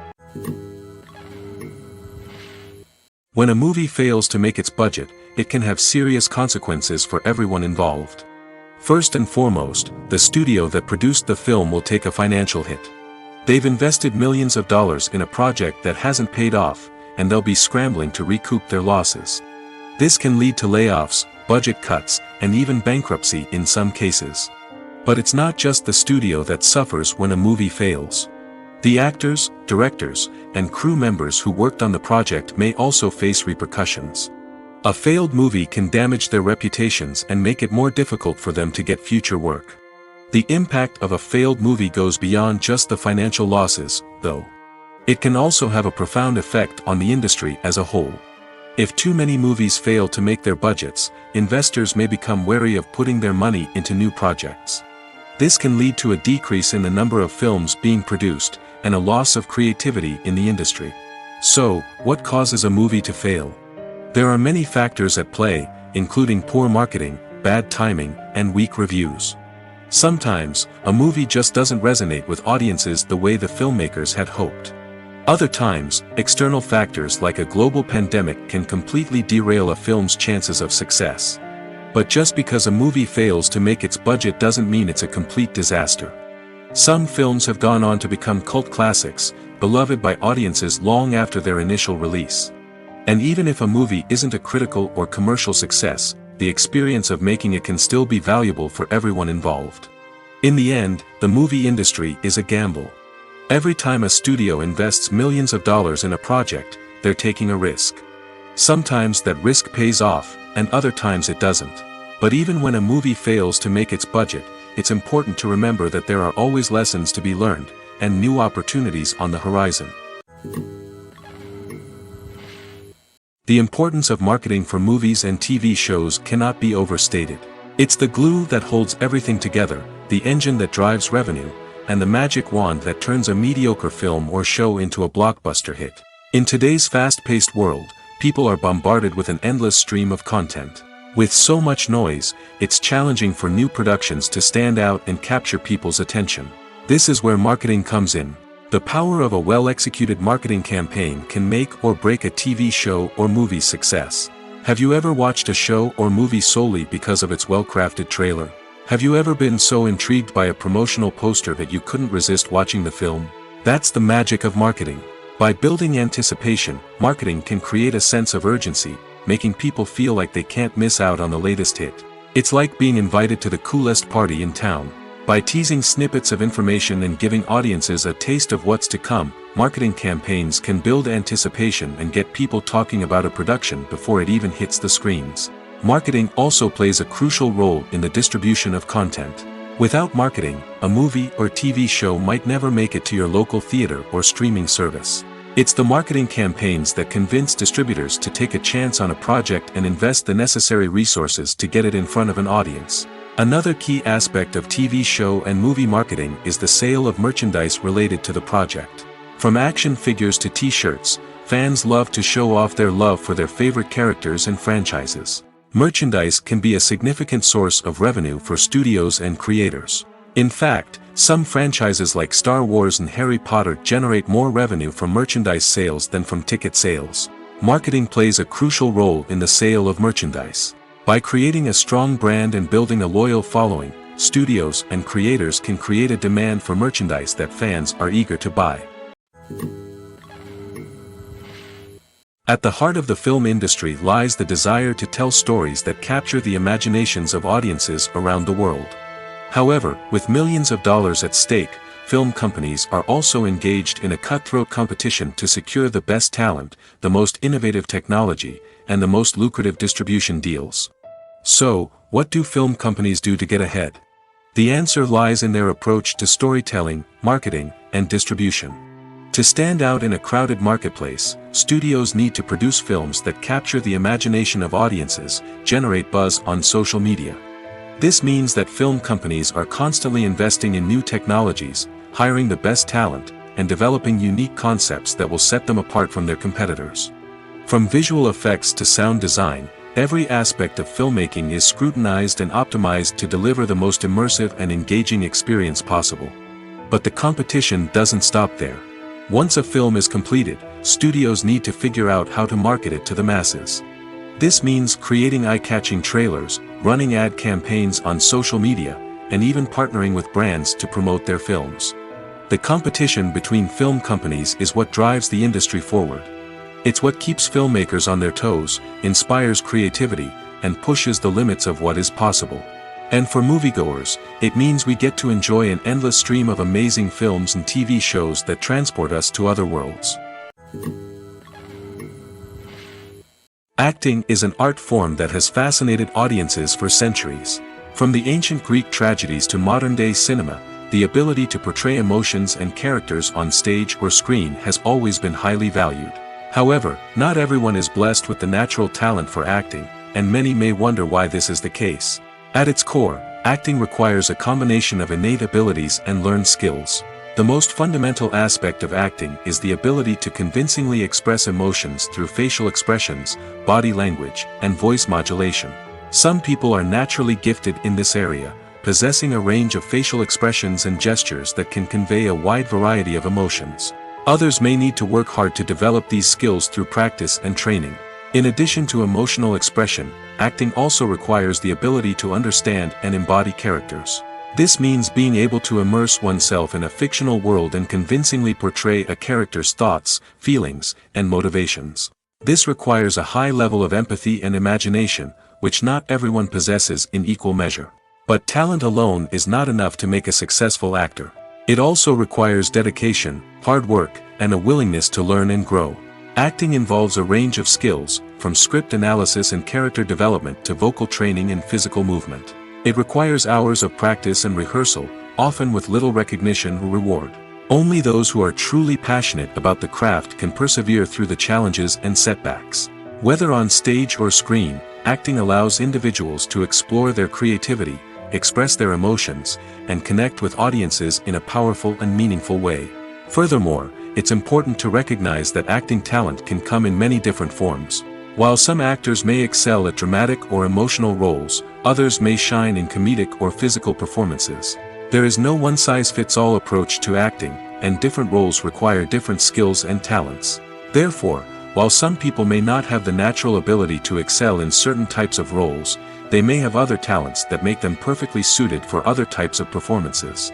When a movie fails to make its budget, it can have serious consequences for everyone involved. First and foremost, the studio that produced the film will take a financial hit. They've invested millions of dollars in a project that hasn't paid off, and they'll be scrambling to recoup their losses. This can lead to layoffs, budget cuts, and even bankruptcy in some cases. But it's not just the studio that suffers when a movie fails. The actors, directors, and crew members who worked on the project may also face repercussions. A failed movie can damage their reputations and make it more difficult for them to get future work. The impact of a failed movie goes beyond just the financial losses, though. It can also have a profound effect on the industry as a whole. If too many movies fail to make their budgets, investors may become wary of putting their money into new projects. This can lead to a decrease in the number of films being produced, and a loss of creativity in the industry. So, what causes a movie to fail? There are many factors at play, including poor marketing, bad timing, and weak reviews. Sometimes, a movie just doesn't resonate with audiences the way the filmmakers had hoped. Other times, external factors like a global pandemic can completely derail a film's chances of success. But just because a movie fails to make its budget doesn't mean it's a complete disaster. Some films have gone on to become cult classics, beloved by audiences long after their initial release. And even if a movie isn't a critical or commercial success, the experience of making it can still be valuable for everyone involved. In the end, the movie industry is a gamble. Every time a studio invests millions of dollars in a project, they're taking a risk. Sometimes that risk pays off, and other times it doesn't. But even when a movie fails to make its budget, it's important to remember that there are always lessons to be learned, and new opportunities on the horizon. The importance of marketing for movies and TV shows cannot be overstated. It's the glue that holds everything together, the engine that drives revenue, and the magic wand that turns a mediocre film or show into a blockbuster hit. In today's fast-paced world, people are bombarded with an endless stream of content. With so much noise, it's challenging for new productions to stand out and capture people's attention. This is where marketing comes in. The power of a well-executed marketing campaign can make or break a TV show or movie's success. Have you ever watched a show or movie solely because of its well-crafted trailer? Have you ever been so intrigued by a promotional poster that you couldn't resist watching the film? That's the magic of marketing. By building anticipation, marketing can create a sense of urgency, making people feel like they can't miss out on the latest hit. It's like being invited to the coolest party in town. By teasing snippets of information and giving audiences a taste of what's to come, marketing campaigns can build anticipation and get people talking about a production before it even hits the screens. Marketing also plays a crucial role in the distribution of content. Without marketing, a movie or TV show might never make it to your local theater or streaming service. It's the marketing campaigns that convince distributors to take a chance on a project and invest the necessary resources to get it in front of an audience. Another key aspect of TV show and movie marketing is the sale of merchandise related to the project. From action figures to t-shirts, fans love to show off their love for their favorite characters and franchises. Merchandise can be a significant source of revenue for studios and creators. In fact, some franchises like Star Wars and Harry Potter generate more revenue from merchandise sales than from ticket sales. Marketing plays a crucial role in the sale of merchandise. By creating a strong brand and building a loyal following, studios and creators can create a demand for merchandise that fans are eager to buy. At the heart of the film industry lies the desire to tell stories that capture the imaginations of audiences around the world. However, with millions of dollars at stake, film companies are also engaged in a cutthroat competition to secure the best talent, the most innovative technology, and the most lucrative distribution deals. So, what do film companies do to get ahead? The answer lies in their approach to storytelling, marketing, and distribution. To stand out in a crowded marketplace, studios need to produce films that capture the imagination of audiences, generate buzz on social media. This means that film companies are constantly investing in new technologies, hiring the best talent, and developing unique concepts that will set them apart from their competitors. From visual effects to sound design, every aspect of filmmaking is scrutinized and optimized to deliver the most immersive and engaging experience possible. But the competition doesn't stop there. Once a film is completed, studios need to figure out how to market it to the masses. This means creating eye-catching trailers, running ad campaigns on social media, and even partnering with brands to promote their films. The competition between film companies is what drives the industry forward. It's what keeps filmmakers on their toes, inspires creativity, and pushes the limits of what is possible. And for moviegoers, it means we get to enjoy an endless stream of amazing films and TV shows that transport us to other worlds. Acting is an art form that has fascinated audiences for centuries. From the ancient Greek tragedies to modern-day cinema, the ability to portray emotions and characters on stage or screen has always been highly valued. However, not everyone is blessed with the natural talent for acting, and many may wonder why this is the case. At its core, acting requires a combination of innate abilities and learned skills. The most fundamental aspect of acting is the ability to convincingly express emotions through facial expressions, body language, and voice modulation. Some people are naturally gifted in this area, possessing a range of facial expressions and gestures that can convey a wide variety of emotions. Others may need to work hard to develop these skills through practice and training. In addition to emotional expression, acting also requires the ability to understand and embody characters. This means being able to immerse oneself in a fictional world and convincingly portray a character's thoughts, feelings, and motivations. This requires a high level of empathy and imagination, which not everyone possesses in equal measure. But talent alone is not enough to make a successful actor. It also requires dedication, hard work, and a willingness to learn and grow. Acting involves a range of skills, from script analysis and character development to vocal training and physical movement. It requires hours of practice and rehearsal, often with little recognition or reward. Only those who are truly passionate about the craft can persevere through the challenges and setbacks. Whether on stage or screen, acting allows individuals to explore their creativity, express their emotions, and connect with audiences in a powerful and meaningful way. Furthermore, it's important to recognize that acting talent can come in many different forms. While some actors may excel at dramatic or emotional roles, others may shine in comedic or physical performances. There is no one-size-fits-all approach to acting, and different roles require different skills and talents. Therefore, while some people may not have the natural ability to excel in certain types of roles, they may have other talents that make them perfectly suited for other types of performances.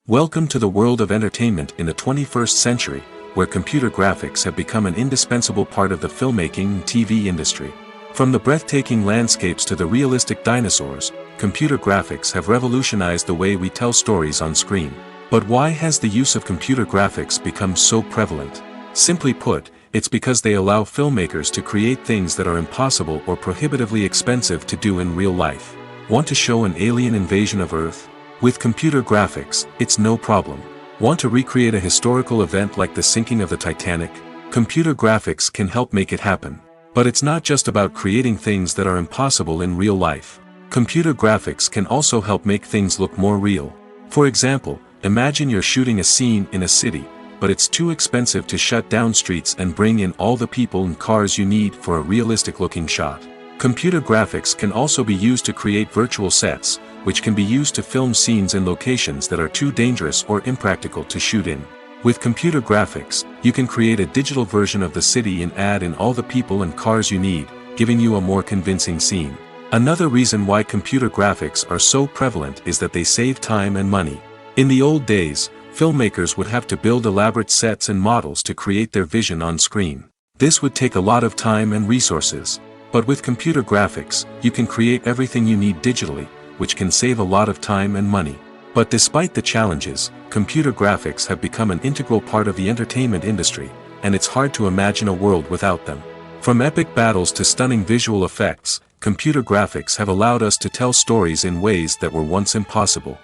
Welcome to the world of entertainment in the 21st century, where computer graphics have become an indispensable part of the filmmaking and TV industry. From the breathtaking landscapes to the realistic dinosaurs, computer graphics have revolutionized the way we tell stories on screen. But why has the use of computer graphics become so prevalent? Simply put, it's because they allow filmmakers to create things that are impossible or prohibitively expensive to do in real life. Want to show an alien invasion of Earth? With computer graphics, it's no problem. Want to recreate a historical event like the sinking of the Titanic? Computer graphics can help make it happen. But it's not just about creating things that are impossible in real life. Computer graphics can also help make things look more real. For example, imagine you're shooting a scene in a city, but it's too expensive to shut down streets and bring in all the people and cars you need for a realistic-looking shot. Computer graphics can also be used to create virtual sets, which can be used to film scenes in locations that are too dangerous or impractical to shoot in. With computer graphics, you can create a digital version of the city and add in all the people and cars you need, giving you a more convincing scene. Another reason why computer graphics are so prevalent is that they save time and money. In the old days, filmmakers would have to build elaborate sets and models to create their vision on screen. This would take a lot of time and resources. But with computer graphics, you can create everything you need digitally, which can save a lot of time and money. But despite the challenges, computer graphics have become an integral part of the entertainment industry, and it's hard to imagine a world without them. From epic battles to stunning visual effects, computer graphics have allowed us to tell stories in ways that were once impossible.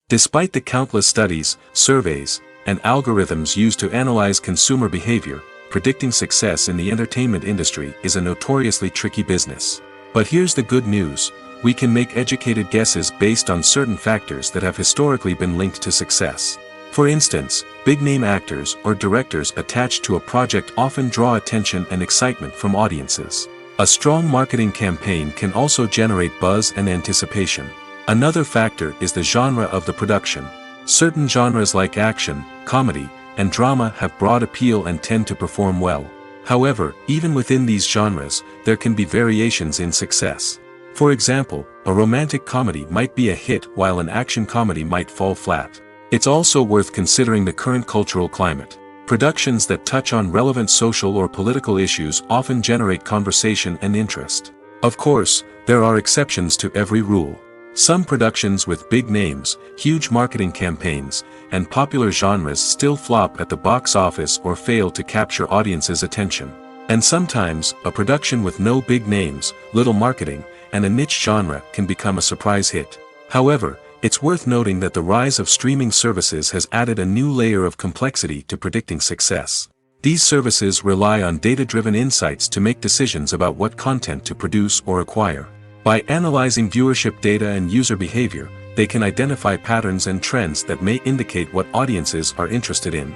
Despite the countless studies, surveys, and algorithms used to analyze consumer behavior, predicting success in the entertainment industry is a notoriously tricky business. But here's the good news. We can make educated guesses based on certain factors that have historically been linked to success. For instance, big-name actors or directors attached to a project often draw attention and excitement from audiences. A strong marketing campaign can also generate buzz and anticipation. Another factor is the genre of the production. Certain genres like action, comedy, and drama have broad appeal and tend to perform well. However, even within these genres, there can be variations in success. For example, a romantic comedy might be a hit while an action comedy might fall flat. It's also worth considering the current cultural climate. Productions that touch on relevant social or political issues often generate conversation and interest. Of course, there are exceptions to every rule. Some productions with big names, huge marketing campaigns, and popular genres still flop at the box office or fail to capture audiences' attention. And sometimes, a production with no big names, little marketing, and a niche genre can become a surprise hit. However, it's worth noting that the rise of streaming services has added a new layer of complexity to predicting success. These services rely on data-driven insights to make decisions about what content to produce or acquire. By analyzing viewership data and user behavior, they can identify patterns and trends that may indicate what audiences are interested in.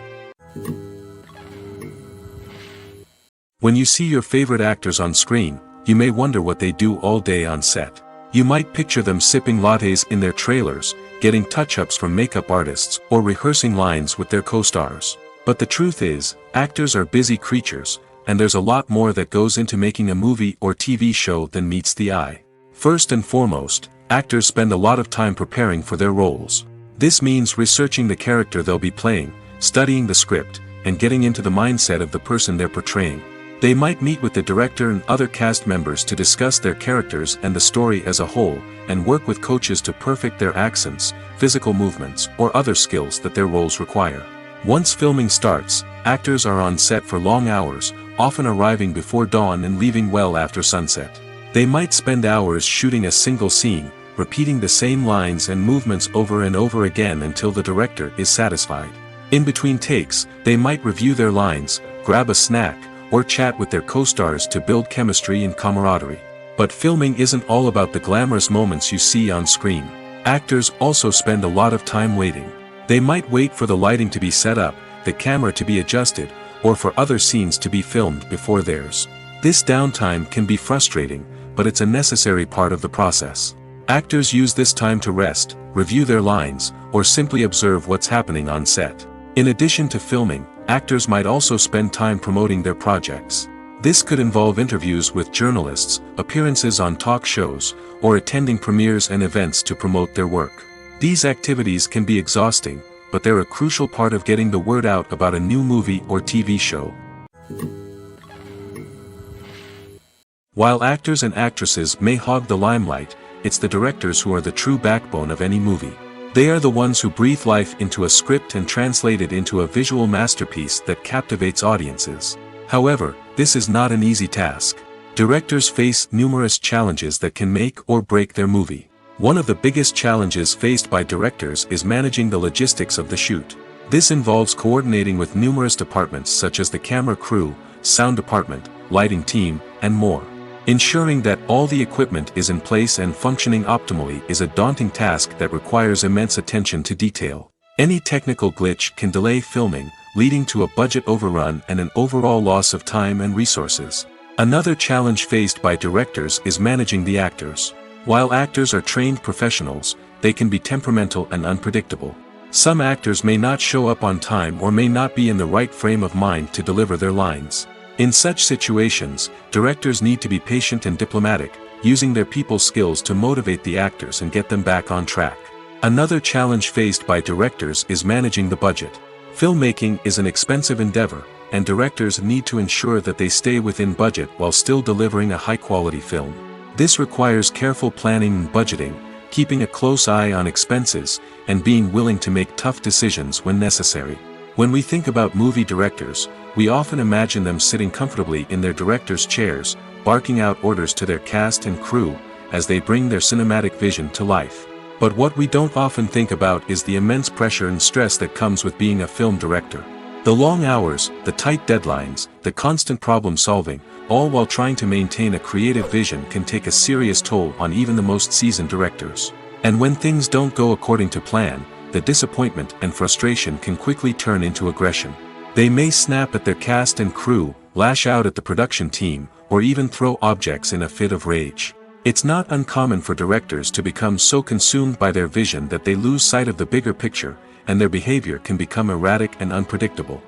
When you see your favorite actors on screen, you may wonder what they do all day on set. You might picture them sipping lattes in their trailers, getting touch-ups from makeup artists, or rehearsing lines with their co-stars. But the truth is, actors are busy creatures, and there's a lot more that goes into making a movie or TV show than meets the eye. First and foremost, actors spend a lot of time preparing for their roles. This means researching the character they'll be playing, studying the script, and getting into the mindset of the person they're portraying. They might meet with the director and other cast members to discuss their characters and the story as a whole, and work with coaches to perfect their accents, physical movements, or other skills that their roles require. Once filming starts, actors are on set for long hours, often arriving before dawn and leaving well after sunset. They might spend hours shooting a single scene, repeating the same lines and movements over and over again until the director is satisfied. In between takes, they might review their lines, grab a snack, or chat with their co-stars to build chemistry and camaraderie. But filming isn't all about the glamorous moments you see on screen. Actors also spend a lot of time waiting. They might wait for the lighting to be set up, the camera to be adjusted, or for other scenes to be filmed before theirs. This downtime can be frustrating, but it's a necessary part of the process. Actors use this time to rest, review their lines, or simply observe what's happening on set. In addition to filming, actors might also spend time promoting their projects. This could involve interviews with journalists, appearances on talk shows, or attending premieres and events to promote their work. These activities can be exhausting, but they're a crucial part of getting the word out about a new movie or TV show. While actors and actresses may hog the limelight, it's the directors who are the true backbone of any movie. They are the ones who breathe life into a script and translate it into a visual masterpiece that captivates audiences. However, this is not an easy task. Directors face numerous challenges that can make or break their movie. One of the biggest challenges faced by directors is managing the logistics of the shoot. This involves coordinating with numerous departments such as the camera crew, sound department, lighting team, and more. Ensuring that all the equipment is in place and functioning optimally is a daunting task that requires immense attention to detail. Any technical glitch can delay filming, leading to a budget overrun and an overall loss of time and resources. Another challenge faced by directors is managing the actors. While actors are trained professionals, they can be temperamental and unpredictable. Some actors may not show up on time or may not be in the right frame of mind to deliver their lines. In such situations, directors need to be patient and diplomatic, using their people skills to motivate the actors and get them back on track. Another challenge faced by directors is managing the budget. Filmmaking is an expensive endeavor, and directors need to ensure that they stay within budget while still delivering a high-quality film. This requires careful planning and budgeting, keeping a close eye on expenses, and being willing to make tough decisions when necessary. When we think about movie directors, we often imagine them sitting comfortably in their director's chairs, barking out orders to their cast and crew, as they bring their cinematic vision to life. But what we don't often think about is the immense pressure and stress that comes with being a film director. The long hours, the tight deadlines, the constant problem solving, all while trying to maintain a creative vision can take a serious toll on even the most seasoned directors. And when things don't go according to plan, the disappointment and frustration can quickly turn into aggression. They may snap at their cast and crew, lash out at the production team, or even throw objects in a fit of rage. It's not uncommon for directors to become so consumed by their vision that they lose sight of the bigger picture, and their behavior can become erratic and unpredictable.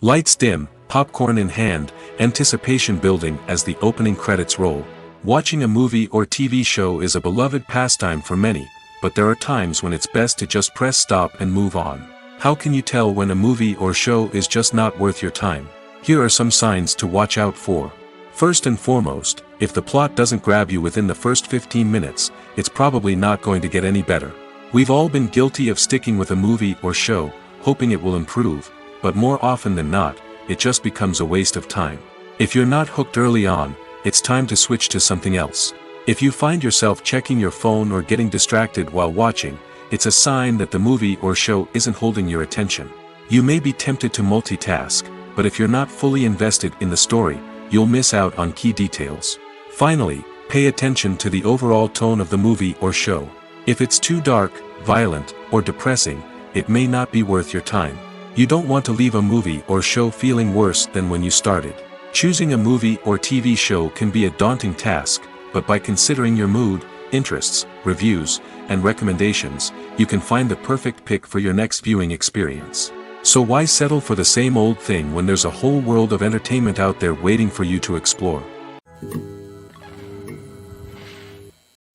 Lights dim, popcorn in hand, anticipation building as the opening credits roll. Watching a movie or TV show is a beloved pastime for many, but there are times when it's best to just press stop and move on. How can you tell when a movie or show is just not worth your time? Here are some signs to watch out for. First and foremost, if the plot doesn't grab you within the first 15 minutes, it's probably not going to get any better. We've all been guilty of sticking with a movie or show, hoping it will improve, but more often than not, it just becomes a waste of time. If you're not hooked early on, it's time to switch to something else. If you find yourself checking your phone or getting distracted while watching, it's a sign that the movie or show isn't holding your attention. You may be tempted to multitask, but if you're not fully invested in the story, you'll miss out on key details. Finally, pay attention to the overall tone of the movie or show. If it's too dark, violent, or depressing, it may not be worth your time. You don't want to leave a movie or show feeling worse than when you started. Choosing a movie or TV show can be a daunting task, but by considering your mood, interests, reviews, and recommendations, you can find the perfect pick for your next viewing experience. So why settle for the same old thing when there's a whole world of entertainment out there waiting for you to explore?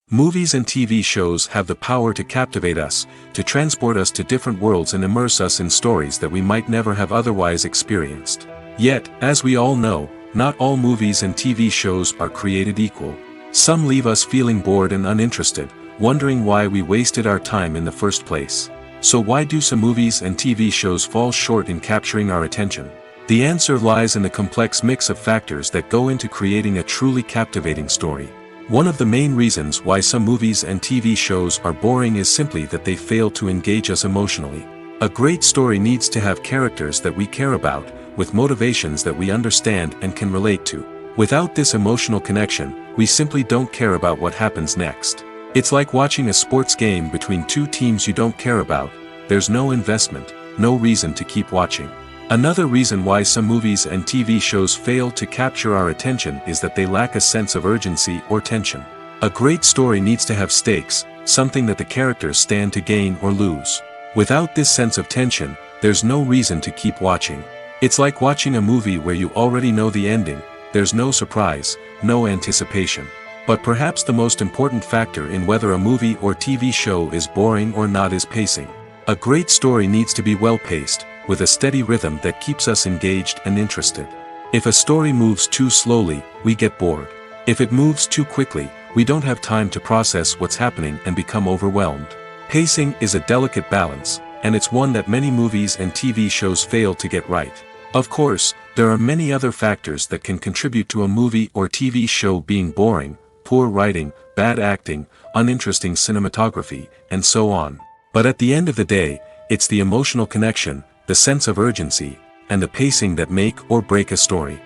Movies and TV shows have the power to captivate us, to transport us to different worlds and immerse us in stories that we might never have otherwise experienced. Yet, as we all know, not all movies and TV shows are created equal. Some leave us feeling bored and uninterested, wondering why we wasted our time in the first place. So why do some movies and TV shows fall short in capturing our attention? The answer lies in the complex mix of factors that go into creating a truly captivating story. One of the main reasons why some movies and TV shows are boring is simply that they fail to engage us emotionally. A great story needs to have characters that we care about, with motivations that we understand and can relate to. Without this emotional connection, we simply don't care about what happens next. It's like watching a sports game between two teams you don't care about. There's no investment, no reason to keep watching. Another reason why some movies and TV shows fail to capture our attention is that they lack a sense of urgency or tension. A great story needs to have stakes, something that the characters stand to gain or lose. Without this sense of tension, there's no reason to keep watching. It's like watching a movie where you already know the ending. There's no surprise, no anticipation. But perhaps the most important factor in whether a movie or TV show is boring or not is pacing. A great story needs to be well paced, with a steady rhythm that keeps us engaged and interested. If a story moves too slowly, we get bored. If it moves too quickly, we don't have time to process what's happening and become overwhelmed. Pacing is a delicate balance, and it's one that many movies and TV shows fail to get right. Of course, there are many other factors that can contribute to a movie or TV show being boring: poor writing, bad acting, uninteresting cinematography, and so on. But at the end of the day, it's the emotional connection, the sense of urgency, and the pacing that make or break a story.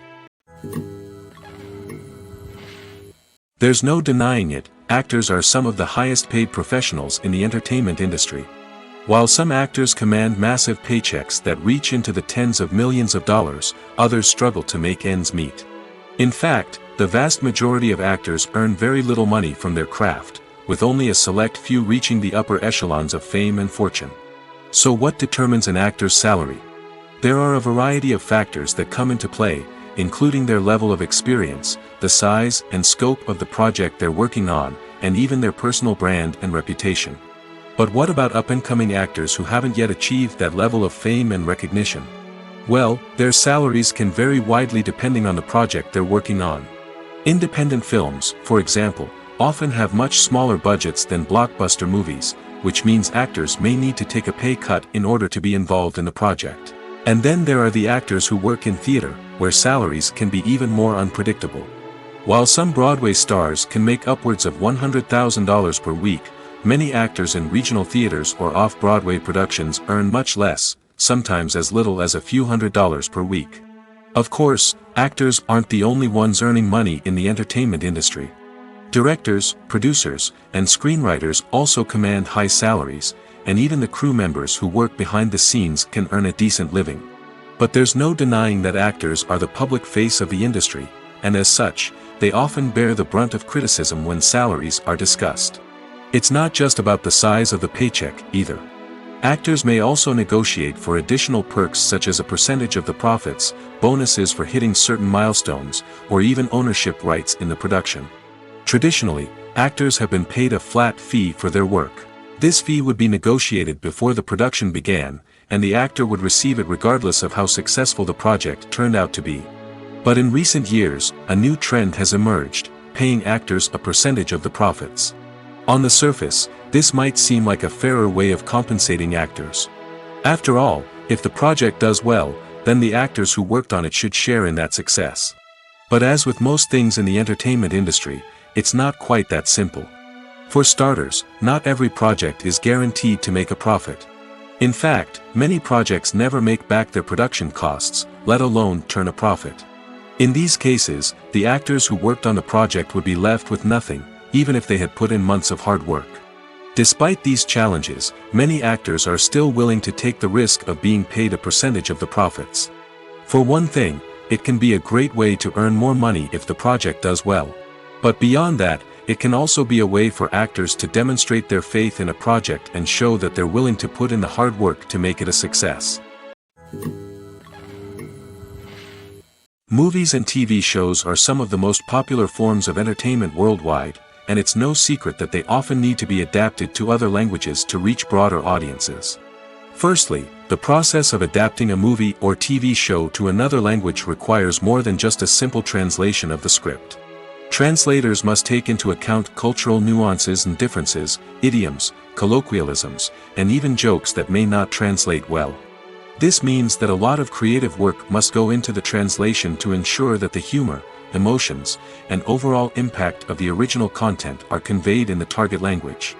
There's no denying it, actors are some of the highest paid professionals in the entertainment industry. While some actors command massive paychecks that reach into the tens of millions of dollars, others struggle to make ends meet. In fact, the vast majority of actors earn very little money from their craft, with only a select few reaching the upper echelons of fame and fortune. So what determines an actor's salary? There are a variety of factors that come into play, including their level of experience, the size and scope of the project they're working on, and even their personal brand and reputation. But what about up-and-coming actors who haven't yet achieved that level of fame and recognition? Well, their salaries can vary widely depending on the project they're working on. Independent films, for example, often have much smaller budgets than blockbuster movies, which means actors may need to take a pay cut in order to be involved in the project. And then there are the actors who work in theater, where salaries can be even more unpredictable. While some Broadway stars can make upwards of $100,000 per week, many actors in regional theaters or off-Broadway productions earn much less, sometimes as little as a few $100s per week. Of course, actors aren't the only ones earning money in the entertainment industry. Directors, producers, and screenwriters also command high salaries, and even the crew members who work behind the scenes can earn a decent living. But there's no denying that actors are the public face of the industry, and as such, they often bear the brunt of criticism when salaries are discussed. It's not just about the size of the paycheck, either. Actors may also negotiate for additional perks such as a percentage of the profits, bonuses for hitting certain milestones, or even ownership rights in the production. Traditionally, actors have been paid a flat fee for their work. This fee would be negotiated before the production began, and the actor would receive it regardless of how successful the project turned out to be. But in recent years, a new trend has emerged, paying actors a percentage of the profits. On the surface, this might seem like a fairer way of compensating actors. After all, if the project does well, then the actors who worked on it should share in that success. But as with most things in the entertainment industry, it's not quite that simple. For starters, not every project is guaranteed to make a profit. In fact, many projects never make back their production costs, let alone turn a profit. In these cases, the actors who worked on the project would be left with nothing, even if they had put in months of hard work. Despite these challenges, many actors are still willing to take the risk of being paid a percentage of the profits. For one thing, it can be a great way to earn more money if the project does well. But beyond that, it can also be a way for actors to demonstrate their faith in a project and show that they're willing to put in the hard work to make it a success. Movies and TV shows are some of the most popular forms of entertainment worldwide, and it's no secret that they often need to be adapted to other languages to reach broader audiences. Firstly, the process of adapting a movie or TV show to another language requires more than just a simple translation of the script. Translators must take into account cultural nuances and differences, idioms, colloquialisms, and even jokes that may not translate well. This means that a lot of creative work must go into the translation to ensure that the humor, emotions, and overall impact of the original content are conveyed in the target language.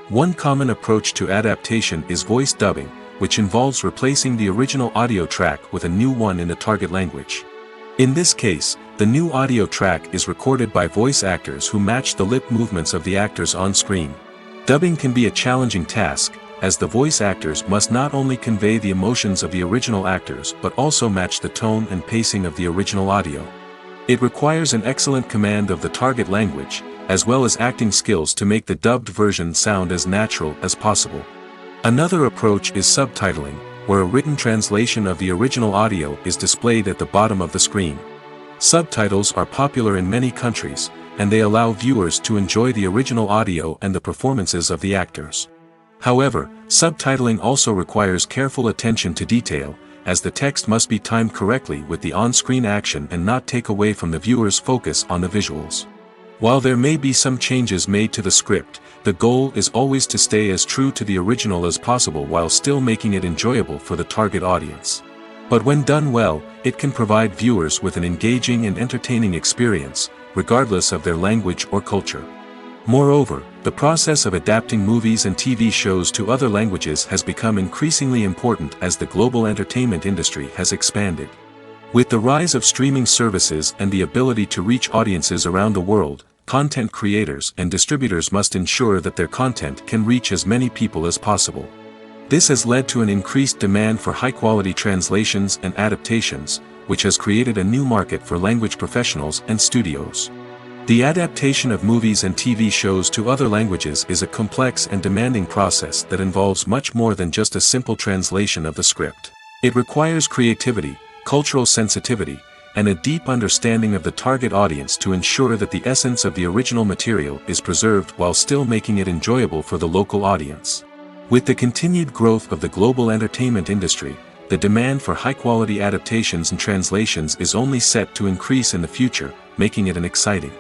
One common approach to adaptation is voice dubbing, which involves replacing the original audio track with a new one in the target language. In this case, the new audio track is recorded by voice actors who match the lip movements of the actors on screen. Dubbing can be a challenging task, as the voice actors must not only convey the emotions of the original actors but also match the tone and pacing of the original audio. It requires an excellent command of the target language, as well as acting skills to make the dubbed version sound as natural as possible. Another approach is subtitling, where a written translation of the original audio is displayed at the bottom of the screen. Subtitles are popular in many countries, and they allow viewers to enjoy the original audio and the performances of the actors. However, subtitling also requires careful attention to detail, as the text must be timed correctly with the on-screen action and not take away from the viewer's focus on the visuals. While there may be some changes made to the script, the goal is always to stay as true to the original as possible while still making it enjoyable for the target audience. But when done well, it can provide viewers with an engaging and entertaining experience, regardless of their language or culture. Moreover, the process of adapting movies and TV shows to other languages has become increasingly important as the global entertainment industry has expanded. With the rise of streaming services and the ability to reach audiences around the world, content creators and distributors must ensure that their content can reach as many people as possible. This has led to an increased demand for high-quality translations and adaptations, which has created a new market for language professionals and studios. The adaptation of movies and TV shows to other languages is a complex and demanding process that involves much more than just a simple translation of the script. It requires creativity, cultural sensitivity, and a deep understanding of the target audience to ensure that the essence of the original material is preserved while still making it enjoyable for the local audience. With the continued growth of the global entertainment industry, the demand for high-quality adaptations and translations is only set to increase in the future, making it an exciting.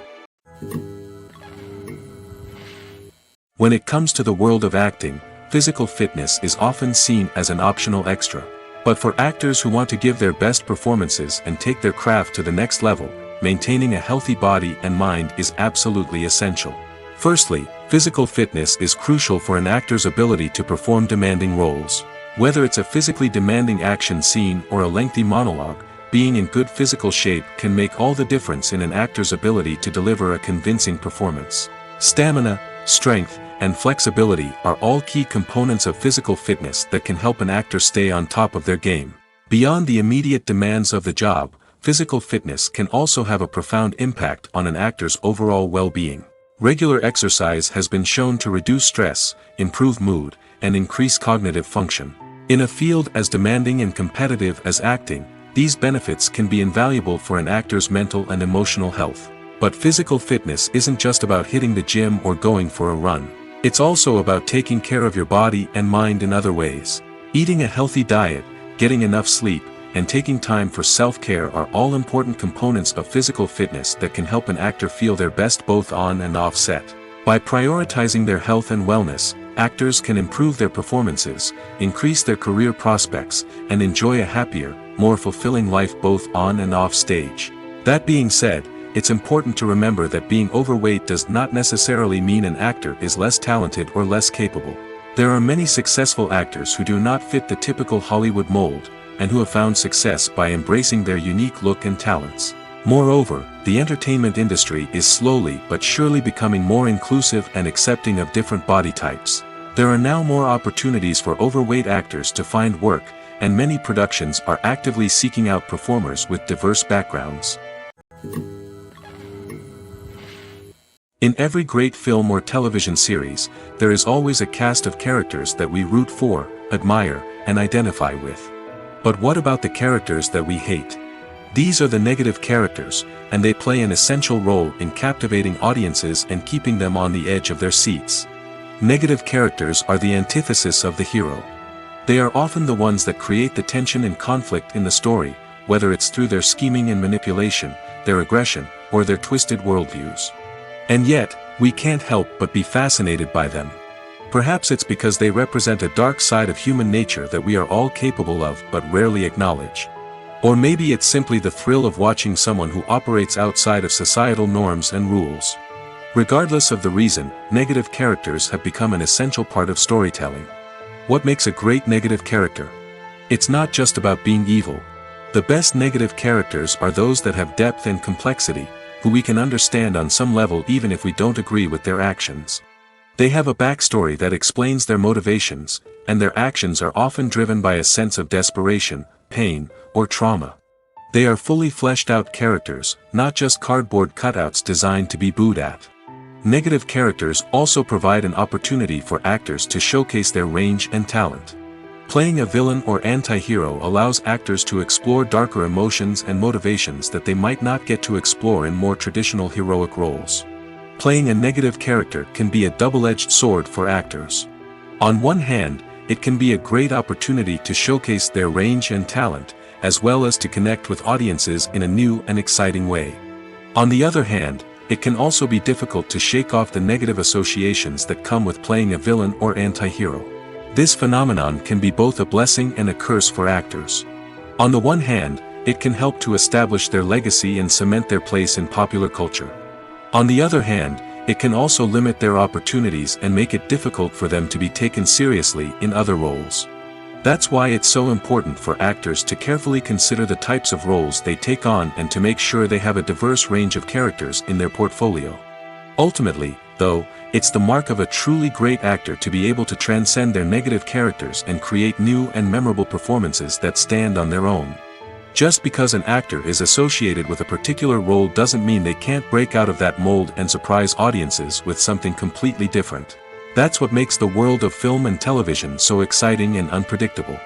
When it comes to the world of acting, physical fitness is often seen as an optional extra. But for actors who want to give their best performances and take their craft to the next level, maintaining a healthy body and mind is absolutely essential. Firstly, physical fitness is crucial for an actor's ability to perform demanding roles. Whether it's a physically demanding action scene or a lengthy monologue, being in good physical shape can make all the difference in an actor's ability to deliver a convincing performance. Stamina, strength, and flexibility are all key components of physical fitness that can help an actor stay on top of their game. Beyond the immediate demands of the job, physical fitness can also have a profound impact on an actor's overall well-being. Regular exercise has been shown to reduce stress, improve mood, and increase cognitive function. In a field as demanding and competitive as acting, these benefits can be invaluable for an actor's mental and emotional health. But physical fitness isn't just about hitting the gym or going for a run. It's also about taking care of your body and mind in other ways. Eating a healthy diet, getting enough sleep, and taking time for self-care are all important components of physical fitness that can help an actor feel their best both on and off set. By prioritizing their health and wellness, actors can improve their performances, increase their career prospects, and enjoy a happier, more fulfilling life both on and off stage. That being said, it's important to remember that being overweight does not necessarily mean an actor is less talented or less capable. There are many successful actors who do not fit the typical Hollywood mold, and who have found success by embracing their unique look and talents. Moreover, the entertainment industry is slowly but surely becoming more inclusive and accepting of different body types. There are now more opportunities for overweight actors to find work, and many productions are actively seeking out performers with diverse backgrounds. In every great film or television series, there is always a cast of characters that we root for, admire, and identify with. But what about the characters that we hate? These are the negative characters, and they play an essential role in captivating audiences and keeping them on the edge of their seats. Negative characters are the antithesis of the hero. They are often the ones that create the tension and conflict in the story, whether it's through their scheming and manipulation, their aggression, or their twisted worldviews. And yet, we can't help but be fascinated by them. Perhaps it's because they represent a dark side of human nature that we are all capable of but rarely acknowledge. Or maybe it's simply the thrill of watching someone who operates outside of societal norms and rules. Regardless of the reason, negative characters have become an essential part of storytelling. What makes a great negative character? It's not just about being evil. The best negative characters are those that have depth and complexity, who we can understand on some level even if we don't agree with their actions. They have a backstory that explains their motivations, and their actions are often driven by a sense of desperation, pain, or trauma. They are fully fleshed out characters, not just cardboard cutouts designed to be booed at. Negative characters also provide an opportunity for actors to showcase their range and talent. Playing a villain or anti-hero allows actors to explore darker emotions and motivations that they might not get to explore in more traditional heroic roles. Playing a negative character can be a double-edged sword for actors. On one hand, it can be a great opportunity to showcase their range and talent, as well as to connect with audiences in a new and exciting way. On the other hand, it can also be difficult to shake off the negative associations that come with playing a villain or anti-hero. This phenomenon can be both a blessing and a curse for actors. On the one hand, it can help to establish their legacy and cement their place in popular culture. On the other hand, it can also limit their opportunities and make it difficult for them to be taken seriously in other roles. That's why it's so important for actors to carefully consider the types of roles they take on and to make sure they have a diverse range of characters in their portfolio. Ultimately, though, it's the mark of a truly great actor to be able to transcend their negative characters and create new and memorable performances that stand on their own. Just because an actor is associated with a particular role doesn't mean they can't break out of that mold and surprise audiences with something completely different. That's what makes the world of film and television so exciting and unpredictable.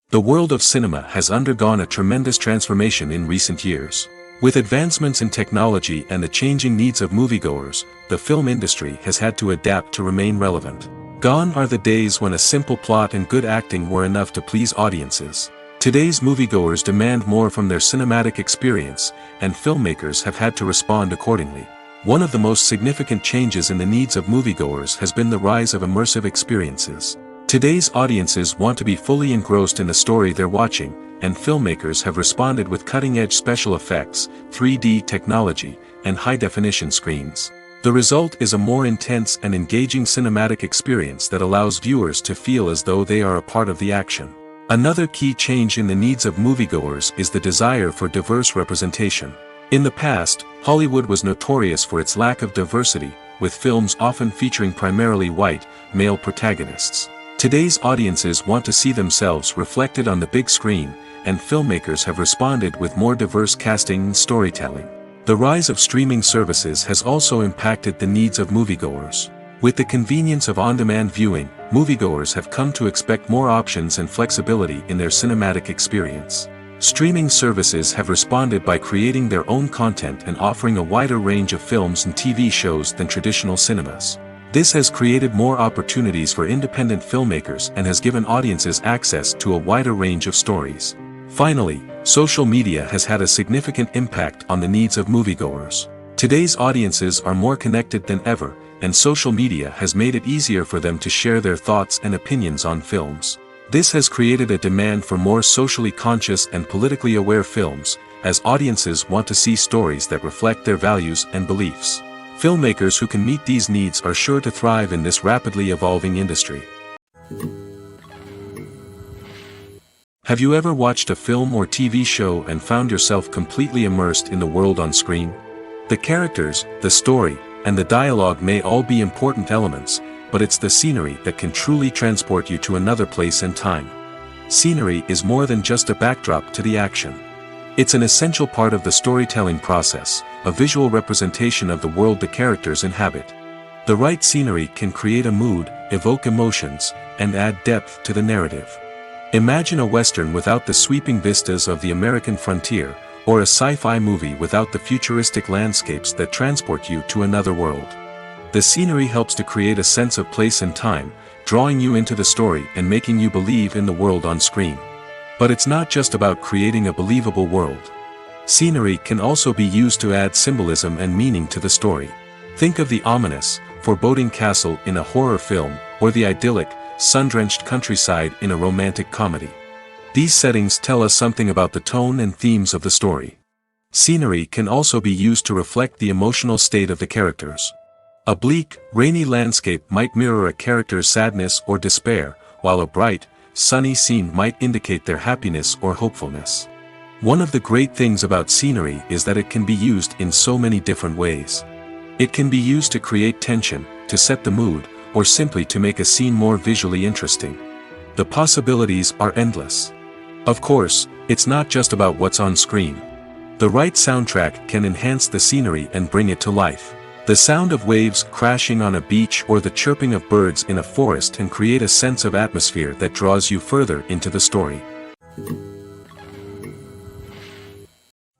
The world of cinema has undergone a tremendous transformation in recent years. With advancements in technology and the changing needs of moviegoers, the film industry has had to adapt to remain relevant. Gone are the days when a simple plot and good acting were enough to please audiences. Today's moviegoers demand more from their cinematic experience, and filmmakers have had to respond accordingly. One of the most significant changes in the needs of moviegoers has been the rise of immersive experiences. Today's audiences want to be fully engrossed in the story they're watching, and filmmakers have responded with cutting-edge special effects, 3D technology, and high-definition screens. The result is a more intense and engaging cinematic experience that allows viewers to feel as though they are a part of the action. Another key change in the needs of moviegoers is the desire for diverse representation. In the past, Hollywood was notorious for its lack of diversity, with films often featuring primarily white, male protagonists. Today's audiences want to see themselves reflected on the big screen, and filmmakers have responded with more diverse casting and storytelling. The rise of streaming services has also impacted the needs of moviegoers. With the convenience of on-demand viewing, moviegoers have come to expect more options and flexibility in their cinematic experience. Streaming services have responded by creating their own content and offering a wider range of films and TV shows than traditional cinemas. This has created more opportunities for independent filmmakers and has given audiences access to a wider range of stories. Finally, social media has had a significant impact on the needs of moviegoers. Today's audiences are more connected than ever, and social media has made it easier for them to share their thoughts and opinions on films. This has created a demand for more socially conscious and politically aware films, as audiences want to see stories that reflect their values and beliefs. Filmmakers who can meet these needs are sure to thrive in this rapidly evolving industry. Have you ever watched a film or TV show and found yourself completely immersed in the world on screen? The characters, the story, and the dialogue may all be important elements, but it's the scenery that can truly transport you to another place and time. Scenery is more than just a backdrop to the action. It's an essential part of the storytelling process, a visual representation of the world the characters inhabit. The right scenery can create a mood, evoke emotions, and add depth to the narrative. Imagine a Western without the sweeping vistas of the American frontier, or a sci-fi movie without the futuristic landscapes that transport you to another world. The scenery helps to create a sense of place and time, drawing you into the story and making you believe in the world on screen. But it's not just about creating a believable world. Scenery can also be used to add symbolism and meaning to the story. Think of the ominous, foreboding castle in a horror film, or the idyllic, sun-drenched countryside in a romantic comedy. These settings tell us something about the tone and themes of the story. Scenery can also be used to reflect the emotional state of the characters. A bleak, rainy landscape might mirror a character's sadness or despair, while a bright, sunny scene might indicate their happiness or hopefulness. One of the great things about scenery is that it can be used in so many different ways. It can be used to create tension, to set the mood, or simply to make a scene more visually interesting. The possibilities are endless. Of course, it's not just about what's on screen. The right soundtrack can enhance the scenery and bring it to life. The sound of waves crashing on a beach or the chirping of birds in a forest can create a sense of atmosphere that draws you further into the story.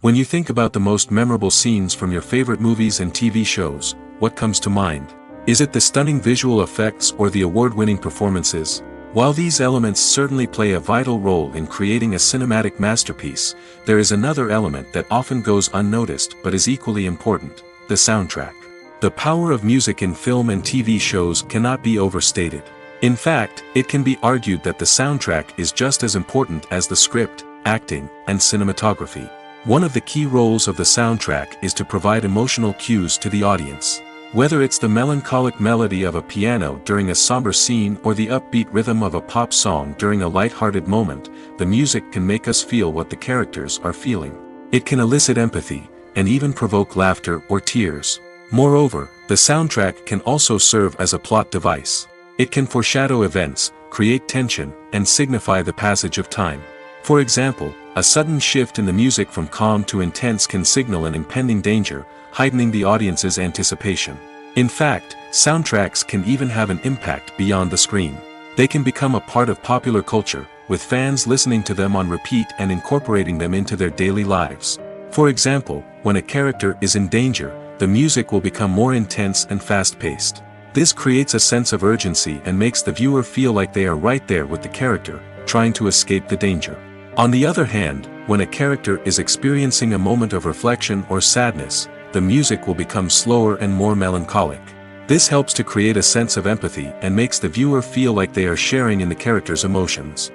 When you think about the most memorable scenes from your favorite movies and TV shows, what comes to mind? Is it the stunning visual effects or the award-winning performances? While these elements certainly play a vital role in creating a cinematic masterpiece, there is another element that often goes unnoticed but is equally important: the soundtrack. The power of music in film and TV shows cannot be overstated. In fact, it can be argued that the soundtrack is just as important as the script, acting, and cinematography. One of the key roles of the soundtrack is to provide emotional cues to the audience. Whether it's the melancholic melody of a piano during a somber scene or the upbeat rhythm of a pop song during a light-hearted moment, the music can make us feel what the characters are feeling. It can elicit empathy, and even provoke laughter or tears. Moreover, the soundtrack can also serve as a plot device. It can foreshadow events, create tension, and signify the passage of time. For example, a sudden shift in the music from calm to intense can signal an impending danger, heightening the audience's anticipation. In fact, soundtracks can even have an impact beyond the screen. They can become a part of popular culture, with fans listening to them on repeat and incorporating them into their daily lives. For example, when a character is in danger, the music will become more intense and fast-paced. This creates a sense of urgency and makes the viewer feel like they are right there with the character, trying to escape the danger. On the other hand, when a character is experiencing a moment of reflection or sadness, the music will become slower and more melancholic. This helps to create a sense of empathy and makes the viewer feel like they are sharing in the character's emotions.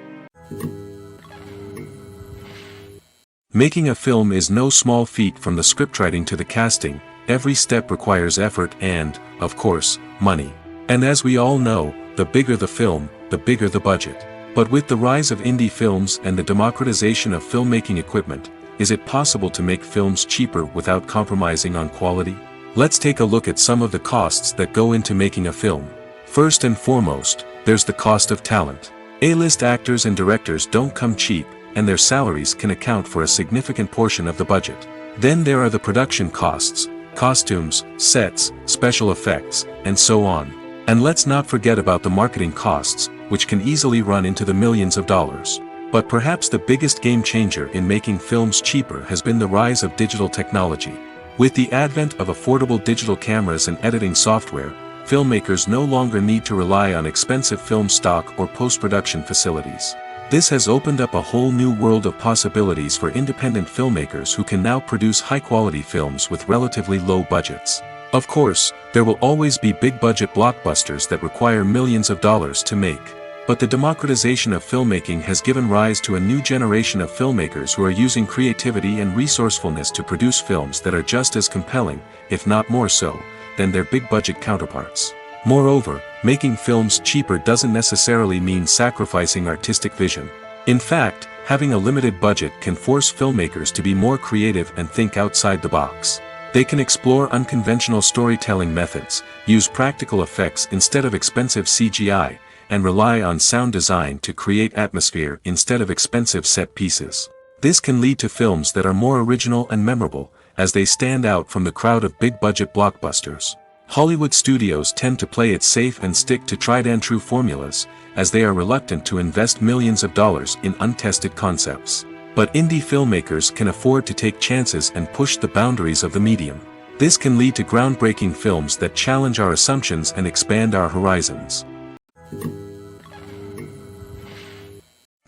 Making a film is no small feat. From the scriptwriting to the casting, every step requires effort and, of course, money. And as we all know, the bigger the film, the bigger the budget. But with the rise of indie films and the democratization of filmmaking equipment, is it possible to make films cheaper without compromising on quality? Let's take a look at some of the costs that go into making a film. First and foremost, there's the cost of talent. A-list actors and directors don't come cheap, and their salaries can account for a significant portion of the budget. Then there are the production costs, costumes, sets, special effects, and so on. And let's not forget about the marketing costs, which can easily run into the millions of dollars. But perhaps the biggest game changer in making films cheaper has been the rise of digital technology. With the advent of affordable digital cameras and editing software, filmmakers no longer need to rely on expensive film stock or post-production facilities. This has opened up a whole new world of possibilities for independent filmmakers who can now produce high-quality films with relatively low budgets. Of course, there will always be big-budget blockbusters that require millions of dollars to make. But the democratization of filmmaking has given rise to a new generation of filmmakers who are using creativity and resourcefulness to produce films that are just as compelling, if not more so, than their big-budget counterparts. Moreover, making films cheaper doesn't necessarily mean sacrificing artistic vision. In fact, having a limited budget can force filmmakers to be more creative and think outside the box. They can explore unconventional storytelling methods, use practical effects instead of expensive CGI, and rely on sound design to create atmosphere instead of expensive set pieces. This can lead to films that are more original and memorable, as they stand out from the crowd of big-budget blockbusters. Hollywood studios tend to play it safe and stick to tried-and-true formulas, as they are reluctant to invest millions of dollars in untested concepts. But indie filmmakers can afford to take chances and push the boundaries of the medium. This can lead to groundbreaking films that challenge our assumptions and expand our horizons.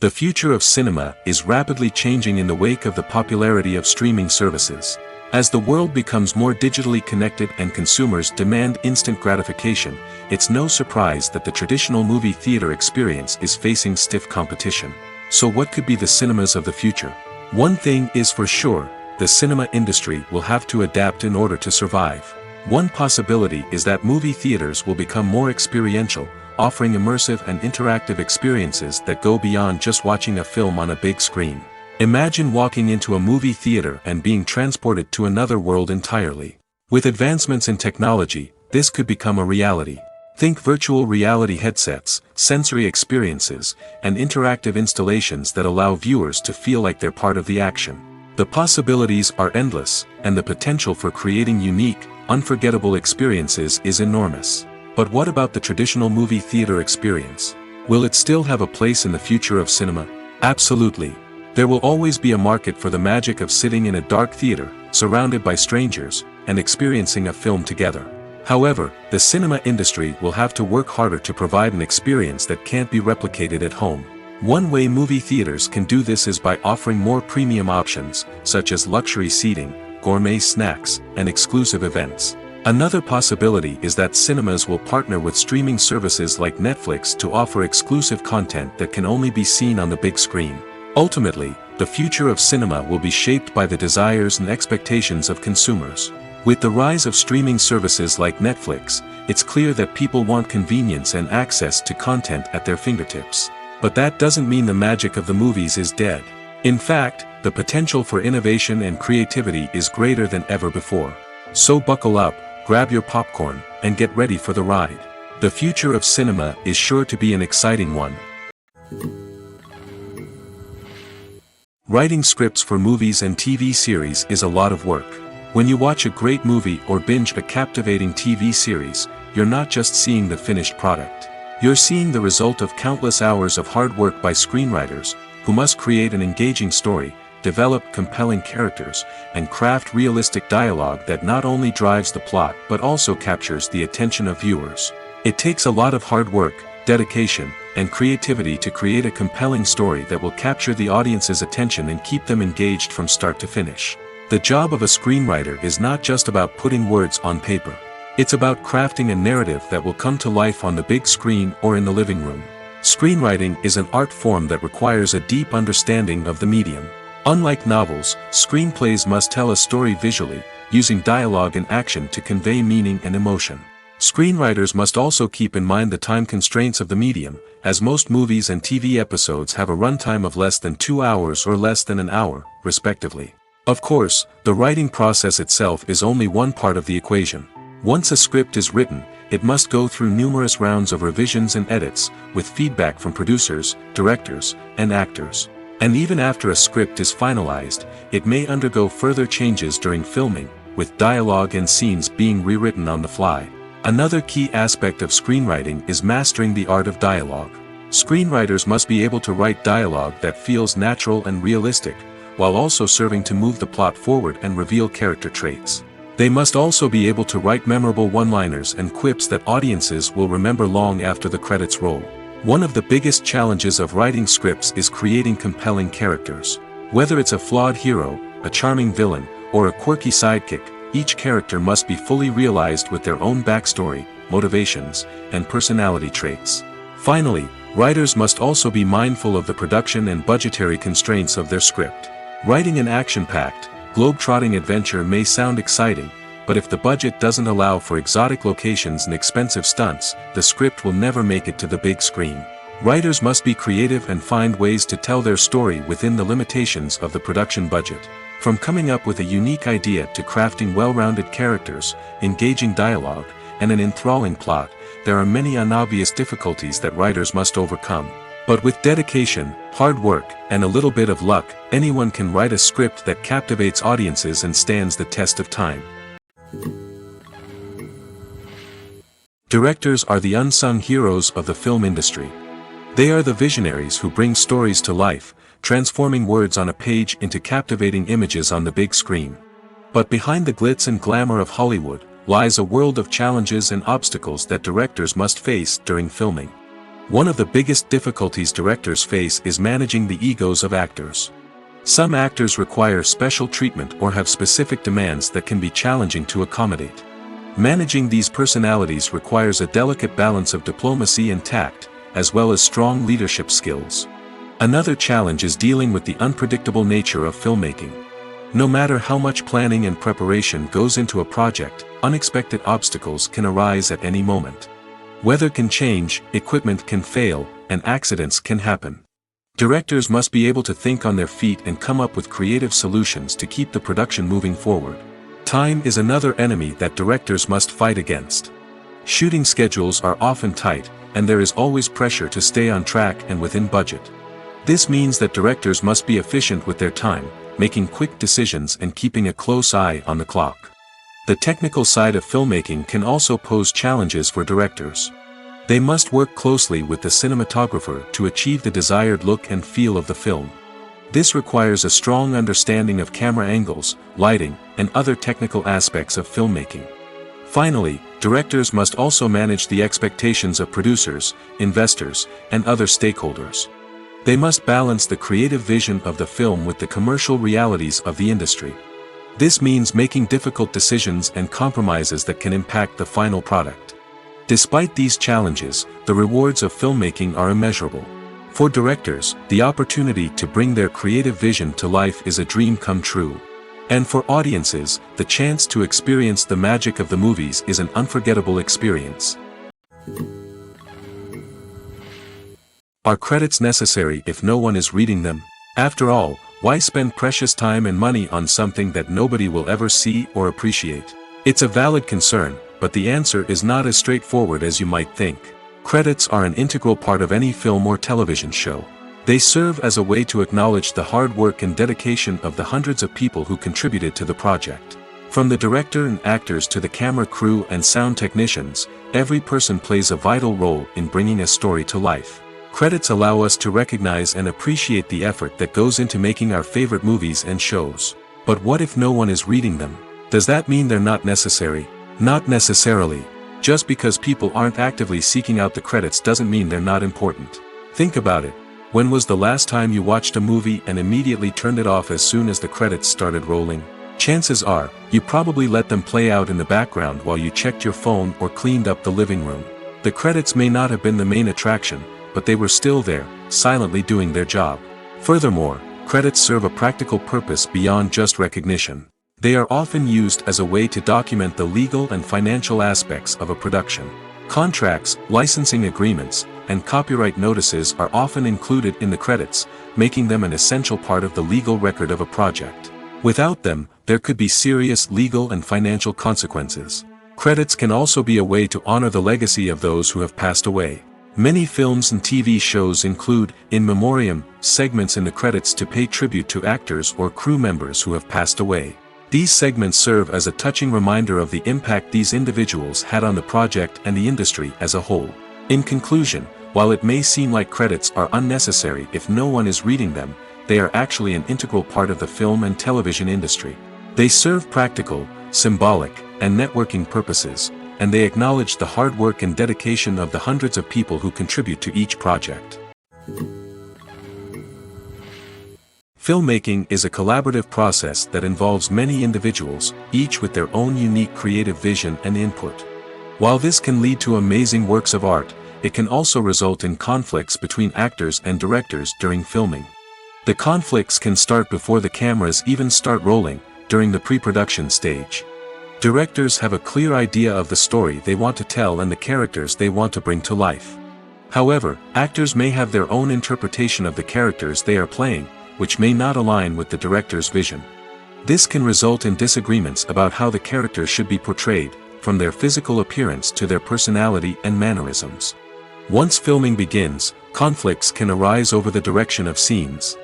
The future of cinema is rapidly changing in the wake of the popularity of streaming services. As the world becomes more digitally connected and consumers demand instant gratification, it's no surprise that the traditional movie theater experience is facing stiff competition. So what could be the cinemas of the future? One thing is for sure, the cinema industry will have to adapt in order to survive. One possibility is that movie theaters will become more experiential, offering immersive and interactive experiences that go beyond just watching a film on a big screen. Imagine walking into a movie theater and being transported to another world entirely. With advancements in technology, this could become a reality. Think virtual reality headsets, sensory experiences, and interactive installations that allow viewers to feel like they're part of the action. The possibilities are endless, and the potential for creating unique, unforgettable experiences is enormous. But what about the traditional movie theater experience? Will it still have a place in the future of cinema? Absolutely. There will always be a market for the magic of sitting in a dark theater, surrounded by strangers, and experiencing a film together. However, the cinema industry will have to work harder to provide an experience that can't be replicated at home. One way movie theaters can do this is by offering more premium options, such as luxury seating, gourmet snacks, and exclusive events. Another possibility is that cinemas will partner with streaming services like Netflix to offer exclusive content that can only be seen on the big screen. Ultimately, the future of cinema will be shaped by the desires and expectations of consumers. With the rise of streaming services like Netflix, it's clear that people want convenience and access to content at their fingertips. But that doesn't mean the magic of the movies is dead. In fact, the potential for innovation and creativity is greater than ever before. So buckle up, grab your popcorn, and get ready for the ride. The future of cinema is sure to be an exciting one. Writing scripts for movies and TV series is a lot of work. When you watch a great movie or binge a captivating TV series, you're not just seeing the finished product. You're seeing the result of countless hours of hard work by screenwriters, who must create an engaging story, develop compelling characters, and craft realistic dialogue that not only drives the plot but also captures the attention of viewers. It takes a lot of hard work, dedication, and creativity to create a compelling story that will capture the audience's attention and keep them engaged from start to finish. The job of a screenwriter is not just about putting words on paper. It's about crafting a narrative that will come to life on the big screen or in the living room. Screenwriting is an art form that requires a deep understanding of the medium. Unlike novels, screenplays must tell a story visually, using dialogue and action to convey meaning and emotion. Screenwriters must also keep in mind the time constraints of the medium, as most movies and TV episodes have a runtime of less than 2 hours or less than an hour, respectively. Of course, the writing process itself is only one part of the equation. Once a script is written, it must go through numerous rounds of revisions and edits, with feedback from producers, directors, and actors. And even after a script is finalized, it may undergo further changes during filming, with dialogue and scenes being rewritten on the fly. Another key aspect of screenwriting is mastering the art of dialogue. Screenwriters must be able to write dialogue that feels natural and realistic, while also serving to move the plot forward and reveal character traits. They must also be able to write memorable one-liners and quips that audiences will remember long after the credits roll. One of the biggest challenges of writing scripts is creating compelling characters. Whether it's a flawed hero, a charming villain, or a quirky sidekick, each character must be fully realized with their own backstory, motivations, and personality traits. Finally, writers must also be mindful of the production and budgetary constraints of their script. Writing an action-packed, globe-trotting adventure may sound exciting, but if the budget doesn't allow for exotic locations and expensive stunts, the script will never make it to the big screen. Writers must be creative and find ways to tell their story within the limitations of the production budget. From coming up with a unique idea to crafting well-rounded characters, engaging dialogue, and an enthralling plot, there are many unobvious difficulties that writers must overcome. But with dedication, hard work, and a little bit of luck, anyone can write a script that captivates audiences and stands the test of time. Directors are the unsung heroes of the film industry. They are the visionaries who bring stories to life, transforming words on a page into captivating images on the big screen. But behind the glitz and glamour of Hollywood lies a world of challenges and obstacles that directors must face during filming. One of the biggest difficulties directors face is managing the egos of actors. Some actors require special treatment or have specific demands that can be challenging to accommodate. Managing these personalities requires a delicate balance of diplomacy and tact, as well as strong leadership skills. Another challenge is dealing with the unpredictable nature of filmmaking. No matter how much planning and preparation goes into a project, unexpected obstacles can arise at any moment. Weather can change, equipment can fail, and accidents can happen. Directors must be able to think on their feet and come up with creative solutions to keep the production moving forward. Time is another enemy that directors must fight against. Shooting schedules are often tight, and there is always pressure to stay on track and within budget. This means that directors must be efficient with their time, making quick decisions and keeping a close eye on the clock. The technical side of filmmaking can also pose challenges for directors. They must work closely with the cinematographer to achieve the desired look and feel of the film. This requires a strong understanding of camera angles, lighting, and other technical aspects of filmmaking. Finally, directors must also manage the expectations of producers, investors, and other stakeholders. They must balance the creative vision of the film with the commercial realities of the industry. This means making difficult decisions and compromises that can impact the final product. Despite these challenges, the rewards of filmmaking are immeasurable. For directors, the opportunity to bring their creative vision to life is a dream come true. And for audiences, the chance to experience the magic of the movies is an unforgettable experience. Are credits necessary if no one is reading them? After all, why spend precious time and money on something that nobody will ever see or appreciate? It's a valid concern, but the answer is not as straightforward as you might think. Credits are an integral part of any film or television show. They serve as a way to acknowledge the hard work and dedication of the hundreds of people who contributed to the project. From the director and actors to the camera crew and sound technicians, every person plays a vital role in bringing a story to life. Credits allow us to recognize and appreciate the effort that goes into making our favorite movies and shows. But what if no one is reading them? Does that mean they're not necessary? Not necessarily. Just because people aren't actively seeking out the credits doesn't mean they're not important. Think about it. When was the last time you watched a movie and immediately turned it off as soon as the credits started rolling? Chances are, you probably let them play out in the background while you checked your phone or cleaned up the living room. The credits may not have been the main attraction, but they were still there, silently doing their job. Furthermore, credits serve a practical purpose beyond just recognition. They are often used as a way to document the legal and financial aspects of a production. Contracts, licensing agreements, and copyright notices are often included in the credits, making them an essential part of the legal record of a project. Without them, there could be serious legal and financial consequences. Credits can also be a way to honor the legacy of those who have passed away. Many films and TV shows include, in memoriam, segments in the credits to pay tribute to actors or crew members who have passed away. These segments serve as a touching reminder of the impact these individuals had on the project and the industry as a whole. In conclusion, while it may seem like credits are unnecessary if no one is reading them, they are actually an integral part of the film and television industry. They serve practical, symbolic, and networking purposes, and they acknowledge the hard work and dedication of the hundreds of people who contribute to each project. Filmmaking is a collaborative process that involves many individuals, each with their own unique creative vision and input. While this can lead to amazing works of art, it can also result in conflicts between actors and directors during filming. The conflicts can start before the cameras even start rolling, during the pre-production stage. Directors have a clear idea of the story they want to tell and the characters they want to bring to life. However, actors may have their own interpretation of the characters they are playing, which may not align with the director's vision. This can result in disagreements about how the characters should be portrayed, from their physical appearance to their personality and mannerisms. Once filming begins, conflicts can arise over the direction of scenes.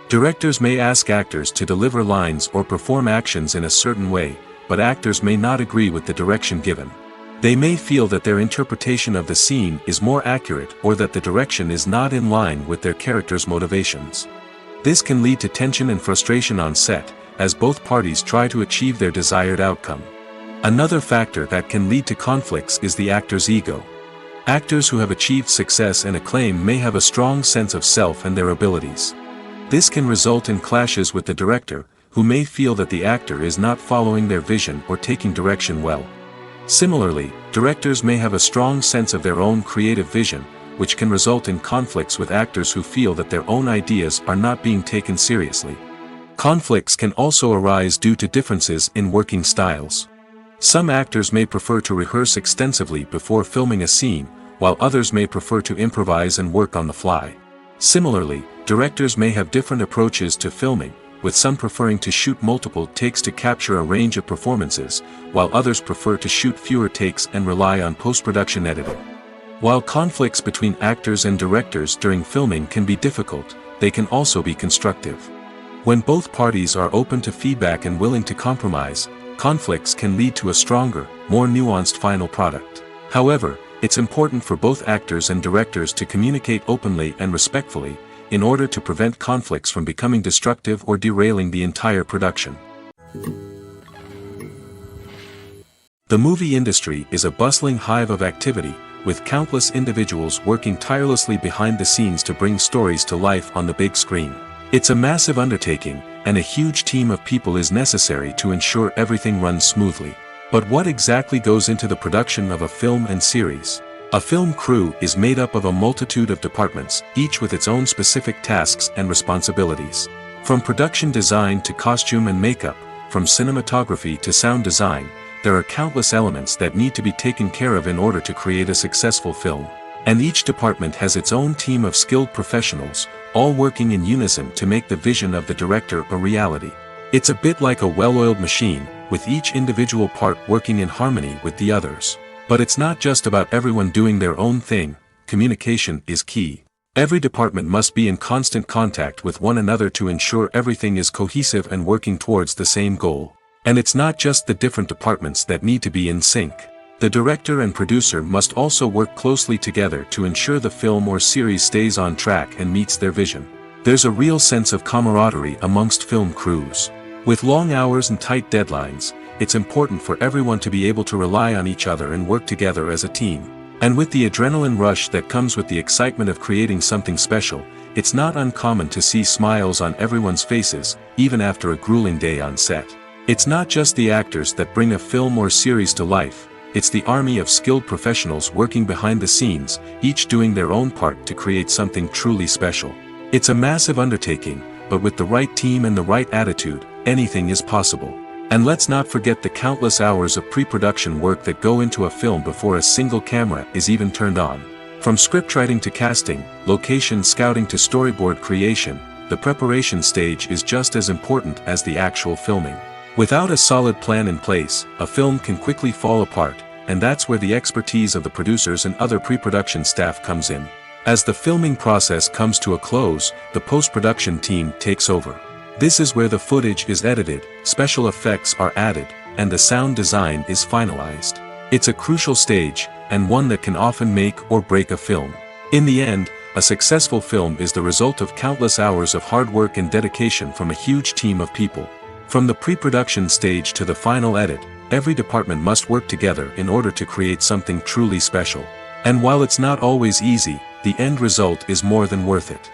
Directors may ask actors to deliver lines or perform actions in a certain way, but actors may not agree with the direction given. They may feel that their interpretation of the scene is more accurate or that the direction is not in line with their character's motivations. This can lead to tension and frustration on set, as both parties try to achieve their desired outcome. Another factor that can lead to conflicts is the actor's ego. Actors who have achieved success and acclaim may have a strong sense of self and their abilities. This can result in clashes with the director, who may feel that the actor is not following their vision or taking direction well. Similarly, directors may have a strong sense of their own creative vision, which can result in conflicts with actors who feel that their own ideas are not being taken seriously. Conflicts can also arise due to differences in working styles. Some actors may prefer to rehearse extensively before filming a scene, while others may prefer to improvise and work on the fly. Similarly, directors may have different approaches to filming, with some preferring to shoot multiple takes to capture a range of performances, while others prefer to shoot fewer takes and rely on post-production editing. While conflicts between actors and directors during filming can be difficult, they can also be constructive. When both parties are open to feedback and willing to compromise, conflicts can lead to a stronger, more nuanced final product. However, it's important for both actors and directors to communicate openly and respectfully, in order to prevent conflicts from becoming destructive or derailing the entire production. The movie industry is a bustling hive of activity, with countless individuals working tirelessly behind the scenes to bring stories to life on the big screen. It's a massive undertaking, and a huge team of people is necessary to ensure everything runs smoothly. But what exactly goes into the production of a film and series? A film crew is made up of a multitude of departments, each with its own specific tasks and responsibilities. From production design to costume and makeup, from cinematography to sound design, there are countless elements that need to be taken care of in order to create a successful film. And each department has its own team of skilled professionals, all working in unison to make the vision of the director a reality. It's a bit like a well-oiled machine, with each individual part working in harmony with the others. But it's not just about everyone doing their own thing. Communication is key. Every department must be in constant contact with one another to ensure everything is cohesive and working towards the same goal. And it's not just the different departments that need to be in sync. The director and producer must also work closely together to ensure the film or series stays on track and meets their vision. There's a real sense of camaraderie amongst film crews. With long hours and tight deadlines, it's important for everyone to be able to rely on each other and work together as a team. And with the adrenaline rush that comes with the excitement of creating something special, it's not uncommon to see smiles on everyone's faces, even after a grueling day on set. It's not just the actors that bring a film or series to life, it's the army of skilled professionals working behind the scenes, each doing their own part to create something truly special. It's a massive undertaking, but with the right team and the right attitude, anything is possible. And let's not forget the countless hours of pre-production work that go into a film before a single camera is even turned on. From scriptwriting to casting, location scouting to storyboard creation, the preparation stage is just as important as the actual filming. Without a solid plan in place, a film can quickly fall apart, and that's where the expertise of the producers and other pre-production staff comes in. As the filming process comes to a close, the post-production team takes over. This is where the footage is edited, special effects are added, and the sound design is finalized. It's a crucial stage, and one that can often make or break a film. In the end, a successful film is the result of countless hours of hard work and dedication from a huge team of people. From the pre-production stage to the final edit, every department must work together in order to create something truly special. And while it's not always easy, the end result is more than worth it.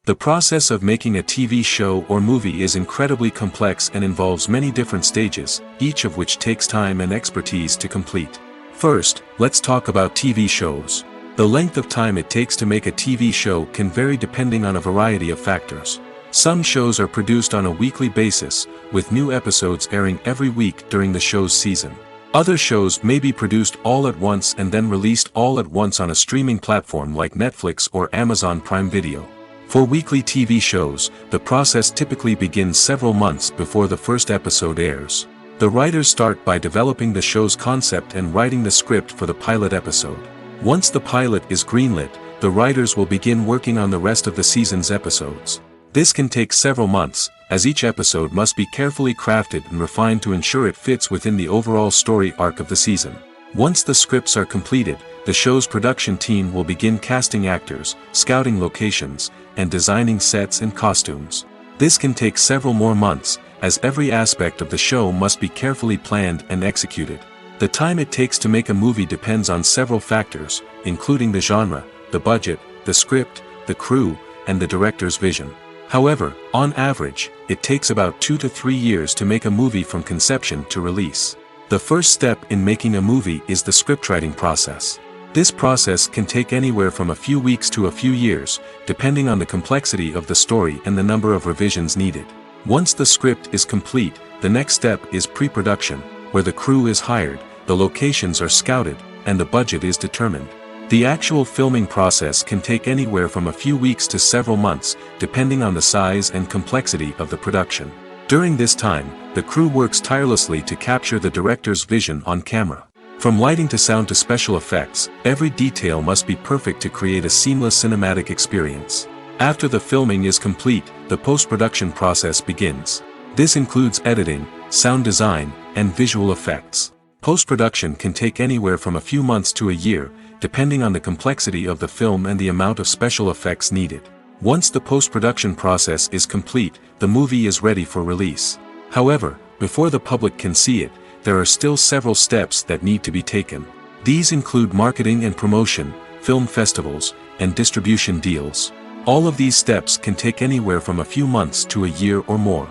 The process of making a TV show or movie is incredibly complex and involves many different stages, each of which takes time and expertise to complete. First, let's talk about TV shows. The length of time it takes to make a TV show can vary depending on a variety of factors. Some shows are produced on a weekly basis, with new episodes airing every week during the show's season. Other shows may be produced all at once and then released all at once on a streaming platform like Netflix or Amazon Prime Video. For weekly TV shows, the process typically begins several months before the first episode airs. The writers start by developing the show's concept and writing the script for the pilot episode. Once the pilot is greenlit, the writers will begin working on the rest of the season's episodes. This can take several months, as each episode must be carefully crafted and refined to ensure it fits within the overall story arc of the season. Once the scripts are completed, the show's production team will begin casting actors, scouting locations, and designing sets and costumes. This can take several more months, as every aspect of the show must be carefully planned and executed. The time it takes to make a movie depends on several factors, including the genre, the budget, the script, the crew, and the director's vision. However, on average, it takes about 2 to 3 years to make a movie from conception to release. The first step in making a movie is the scriptwriting process. This process can take anywhere from a few weeks to a few years, depending on the complexity of the story and the number of revisions needed. Once the script is complete, the next step is pre-production, where the crew is hired, the locations are scouted, and the budget is determined. The actual filming process can take anywhere from a few weeks to several months, depending on the size and complexity of the production. During this time, the crew works tirelessly to capture the director's vision on camera. From lighting to sound to special effects, every detail must be perfect to create a seamless cinematic experience. After the filming is complete, the post-production process begins. This includes editing, sound design, and visual effects. Post-production can take anywhere from a few months to a year, depending on the complexity of the film and the amount of special effects needed. Once the post-production process is complete, the movie is ready for release. However, before the public can see it, there are still several steps that need to be taken. These include marketing and promotion, film festivals, and distribution deals. All of these steps can take anywhere from a few months to a year or more.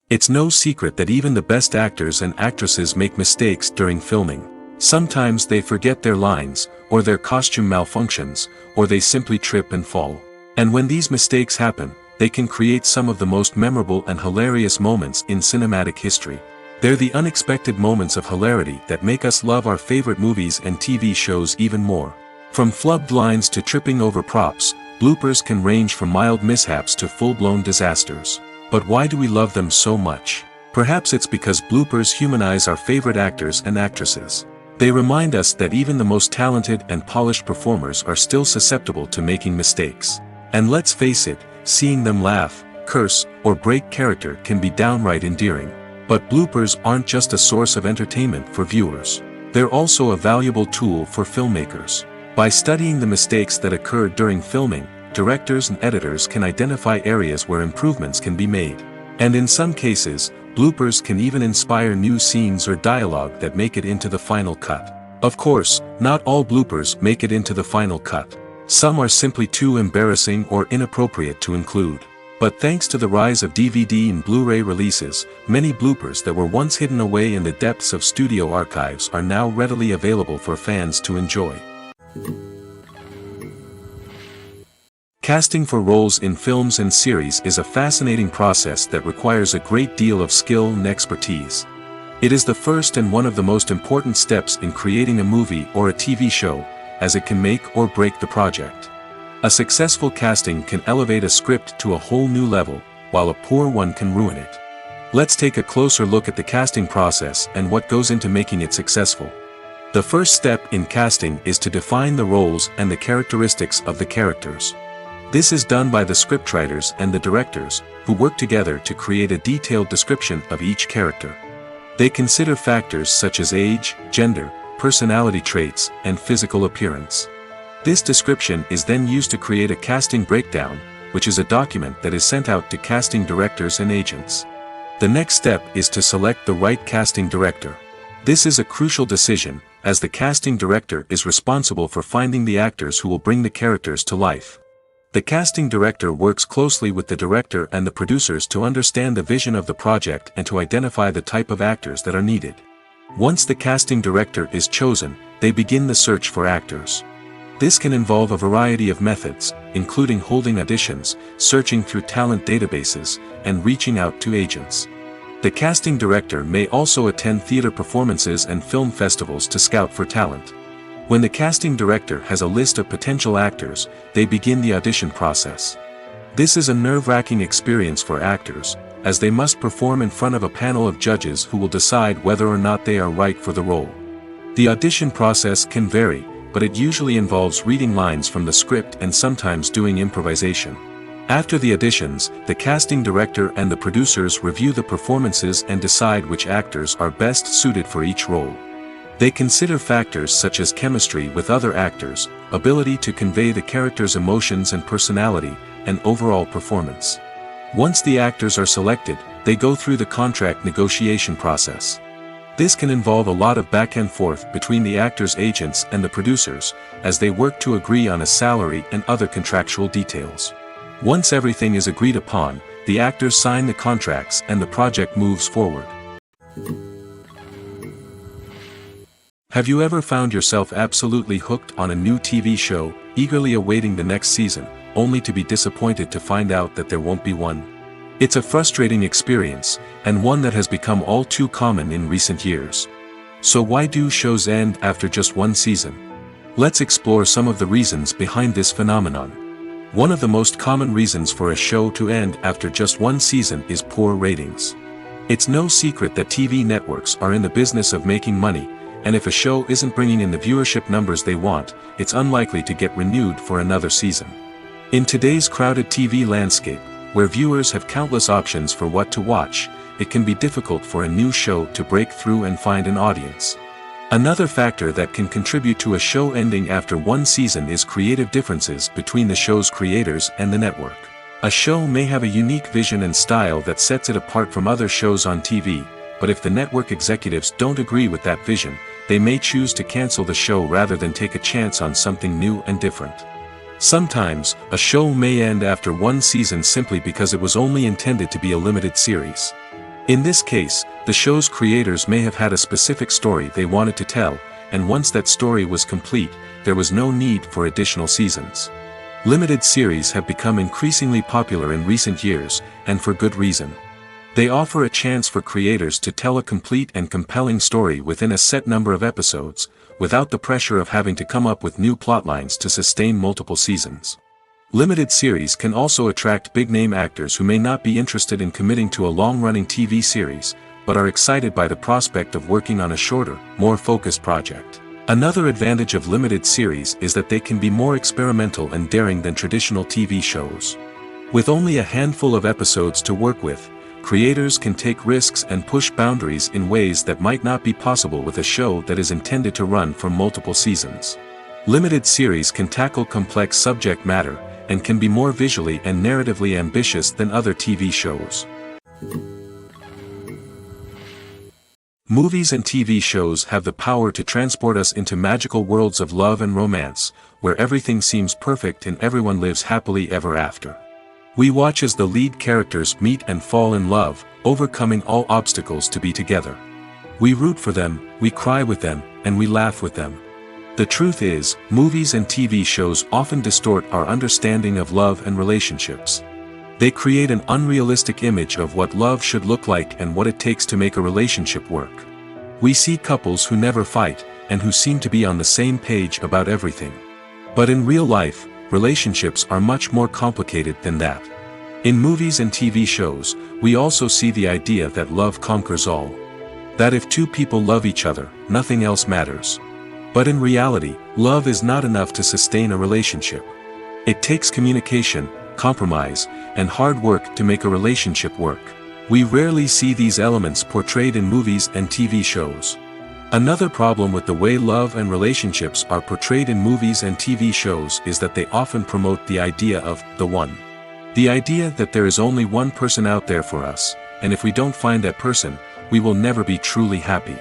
It's no secret that even the best actors and actresses make mistakes during filming. Sometimes they forget their lines, or their costume malfunctions, or they simply trip and fall. And when these mistakes happen, they can create some of the most memorable and hilarious moments in cinematic history. They're the unexpected moments of hilarity that make us love our favorite movies and TV shows even more. From flubbed lines to tripping over props, bloopers can range from mild mishaps to full-blown disasters. But why do we love them so much? Perhaps it's because bloopers humanize our favorite actors and actresses. They remind us that even the most talented and polished performers are still susceptible to making mistakes. And let's face it, seeing them laugh, curse, or break character can be downright endearing. But bloopers aren't just a source of entertainment for viewers. They're also a valuable tool for filmmakers. By studying the mistakes that occur during filming, directors and editors can identify areas where improvements can be made. And in some cases, bloopers can even inspire new scenes or dialogue that make it into the final cut. Of course, not all bloopers make it into the final cut. Some are simply too embarrassing or inappropriate to include. But thanks to the rise of DVD and Blu-ray releases, many bloopers that were once hidden away in the depths of studio archives are now readily available for fans to enjoy. Casting for roles in films and series is a fascinating process that requires a great deal of skill and expertise. It is the first and one of the most important steps in creating a movie or a TV show, as it can make or break the project. A successful casting can elevate a script to a whole new level, while a poor one can ruin it. Let's take a closer look at the casting process and what goes into making it successful. The first step in casting is to define the roles and the characteristics of the characters. This is done by the scriptwriters and the directors, who work together to create a detailed description of each character. They consider factors such as age, gender, personality traits, and physical appearance. This description is then used to create a casting breakdown, which is a document that is sent out to casting directors and agents. The next step is to select the right casting director. This is a crucial decision, as the casting director is responsible for finding the actors who will bring the characters to life. The casting director works closely with the director and the producers to understand the vision of the project and to identify the type of actors that are needed. Once the casting director is chosen, they begin the search for actors. This can involve a variety of methods, including holding auditions, searching through talent databases, and reaching out to agents. The casting director may also attend theater performances and film festivals to scout for talent. When the casting director has a list of potential actors, they begin the audition process. This is a nerve-wracking experience for actors, as they must perform in front of a panel of judges who will decide whether or not they are right for the role. The audition process can vary, but it usually involves reading lines from the script and sometimes doing improvisation. After the auditions, the casting director and the producers review the performances and decide which actors are best suited for each role. They consider factors such as chemistry with other actors, ability to convey the character's emotions and personality, and overall performance. Once the actors are selected, they go through the contract negotiation process. This can involve a lot of back and forth between the actors' agents and the producers, as they work to agree on a salary and other contractual details. Once everything is agreed upon, the actors sign the contracts and the project moves forward. Have you ever found yourself absolutely hooked on a new TV show, eagerly awaiting the next season, only to be disappointed to find out that there won't be one? It's a frustrating experience, and one that has become all too common in recent years. So why do shows end after just one season? Let's explore some of the reasons behind this phenomenon. One of the most common reasons for a show to end after just one season is poor ratings. It's no secret that TV networks are in the business of making money, and if a show isn't bringing in the viewership numbers they want, it's unlikely to get renewed for another season. In today's crowded TV landscape, where viewers have countless options for what to watch, it can be difficult for a new show to break through and find an audience. Another factor that can contribute to a show ending after one season is creative differences between the show's creators and the network. A show may have a unique vision and style that sets it apart from other shows on TV, but if the network executives don't agree with that vision, they may choose to cancel the show rather than take a chance on something new and different. Sometimes, a show may end after one season simply because it was only intended to be a limited series. In this case, the show's creators may have had a specific story they wanted to tell, and once that story was complete, there was no need for additional seasons. Limited series have become increasingly popular in recent years, and for good reason. They offer a chance for creators to tell a complete and compelling story within a set number of episodes, without the pressure of having to come up with new plotlines to sustain multiple seasons. Limited series can also attract big-name actors who may not be interested in committing to a long-running TV series, but are excited by the prospect of working on a shorter, more focused project. Another advantage of limited series is that they can be more experimental and daring than traditional TV shows. With only a handful of episodes to work with, creators can take risks and push boundaries in ways that might not be possible with a show that is intended to run for multiple seasons. Limited series can tackle complex subject matter, and can be more visually and narratively ambitious than other TV shows. Movies and TV shows have the power to transport us into magical worlds of love and romance, where everything seems perfect and everyone lives happily ever after. We watch as the lead characters meet and fall in love, overcoming all obstacles to be together. We root for them, we cry with them, and we laugh with them. The truth is, movies and TV shows often distort our understanding of love and relationships. They create an unrealistic image of what love should look like and what it takes to make a relationship work. We see couples who never fight, and who seem to be on the same page about everything. But in real life, relationships are much more complicated than that. In movies and TV shows, we also see the idea that love conquers all. That if two people love each other, nothing else matters. But in reality, love is not enough to sustain a relationship. It takes communication, compromise, and hard work to make a relationship work. We rarely see these elements portrayed in movies and TV shows. Another problem with the way love and relationships are portrayed in movies and TV shows is that they often promote the idea of the one. The idea that there is only one person out there for us, and if we don't find that person, we will never be truly happy.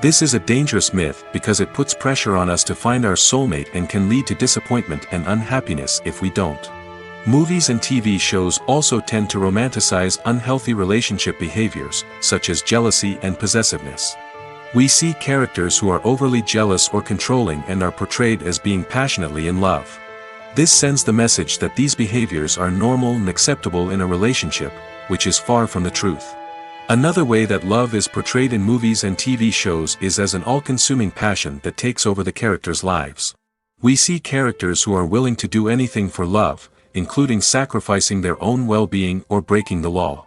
This is a dangerous myth because it puts pressure on us to find our soulmate and can lead to disappointment and unhappiness if we don't. Movies and TV shows also tend to romanticize unhealthy relationship behaviors, such as jealousy and possessiveness. We see characters who are overly jealous or controlling and are portrayed as being passionately in love. This sends the message that these behaviors are normal and acceptable in a relationship, which is far from the truth. Another way that love is portrayed in movies and TV shows is as an all-consuming passion that takes over the characters' lives. We see characters who are willing to do anything for love, including sacrificing their own well-being or breaking the law.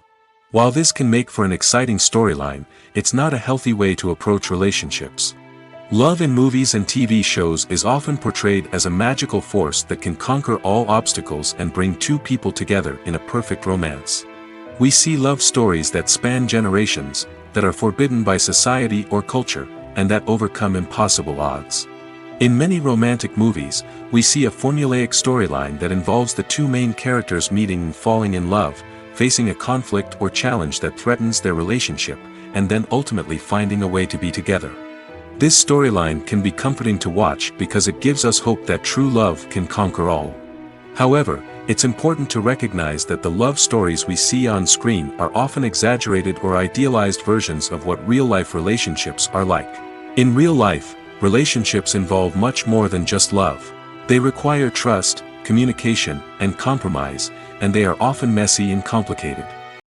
While this can make for an exciting storyline, it's not a healthy way to approach relationships. Love in movies and TV shows is often portrayed as a magical force that can conquer all obstacles and bring two people together in a perfect romance. We see love stories that span generations, that are forbidden by society or culture, and that overcome impossible odds. In many romantic movies, we see a formulaic storyline that involves the two main characters meeting and falling in love, facing a conflict or challenge that threatens their relationship, and then ultimately finding a way to be together. This storyline can be comforting to watch because it gives us hope that true love can conquer all. However, it's important to recognize that the love stories we see on screen are often exaggerated or idealized versions of what real-life relationships are like. In real life, relationships involve much more than just love. They require trust, communication, and compromise, and they are often messy and complicated.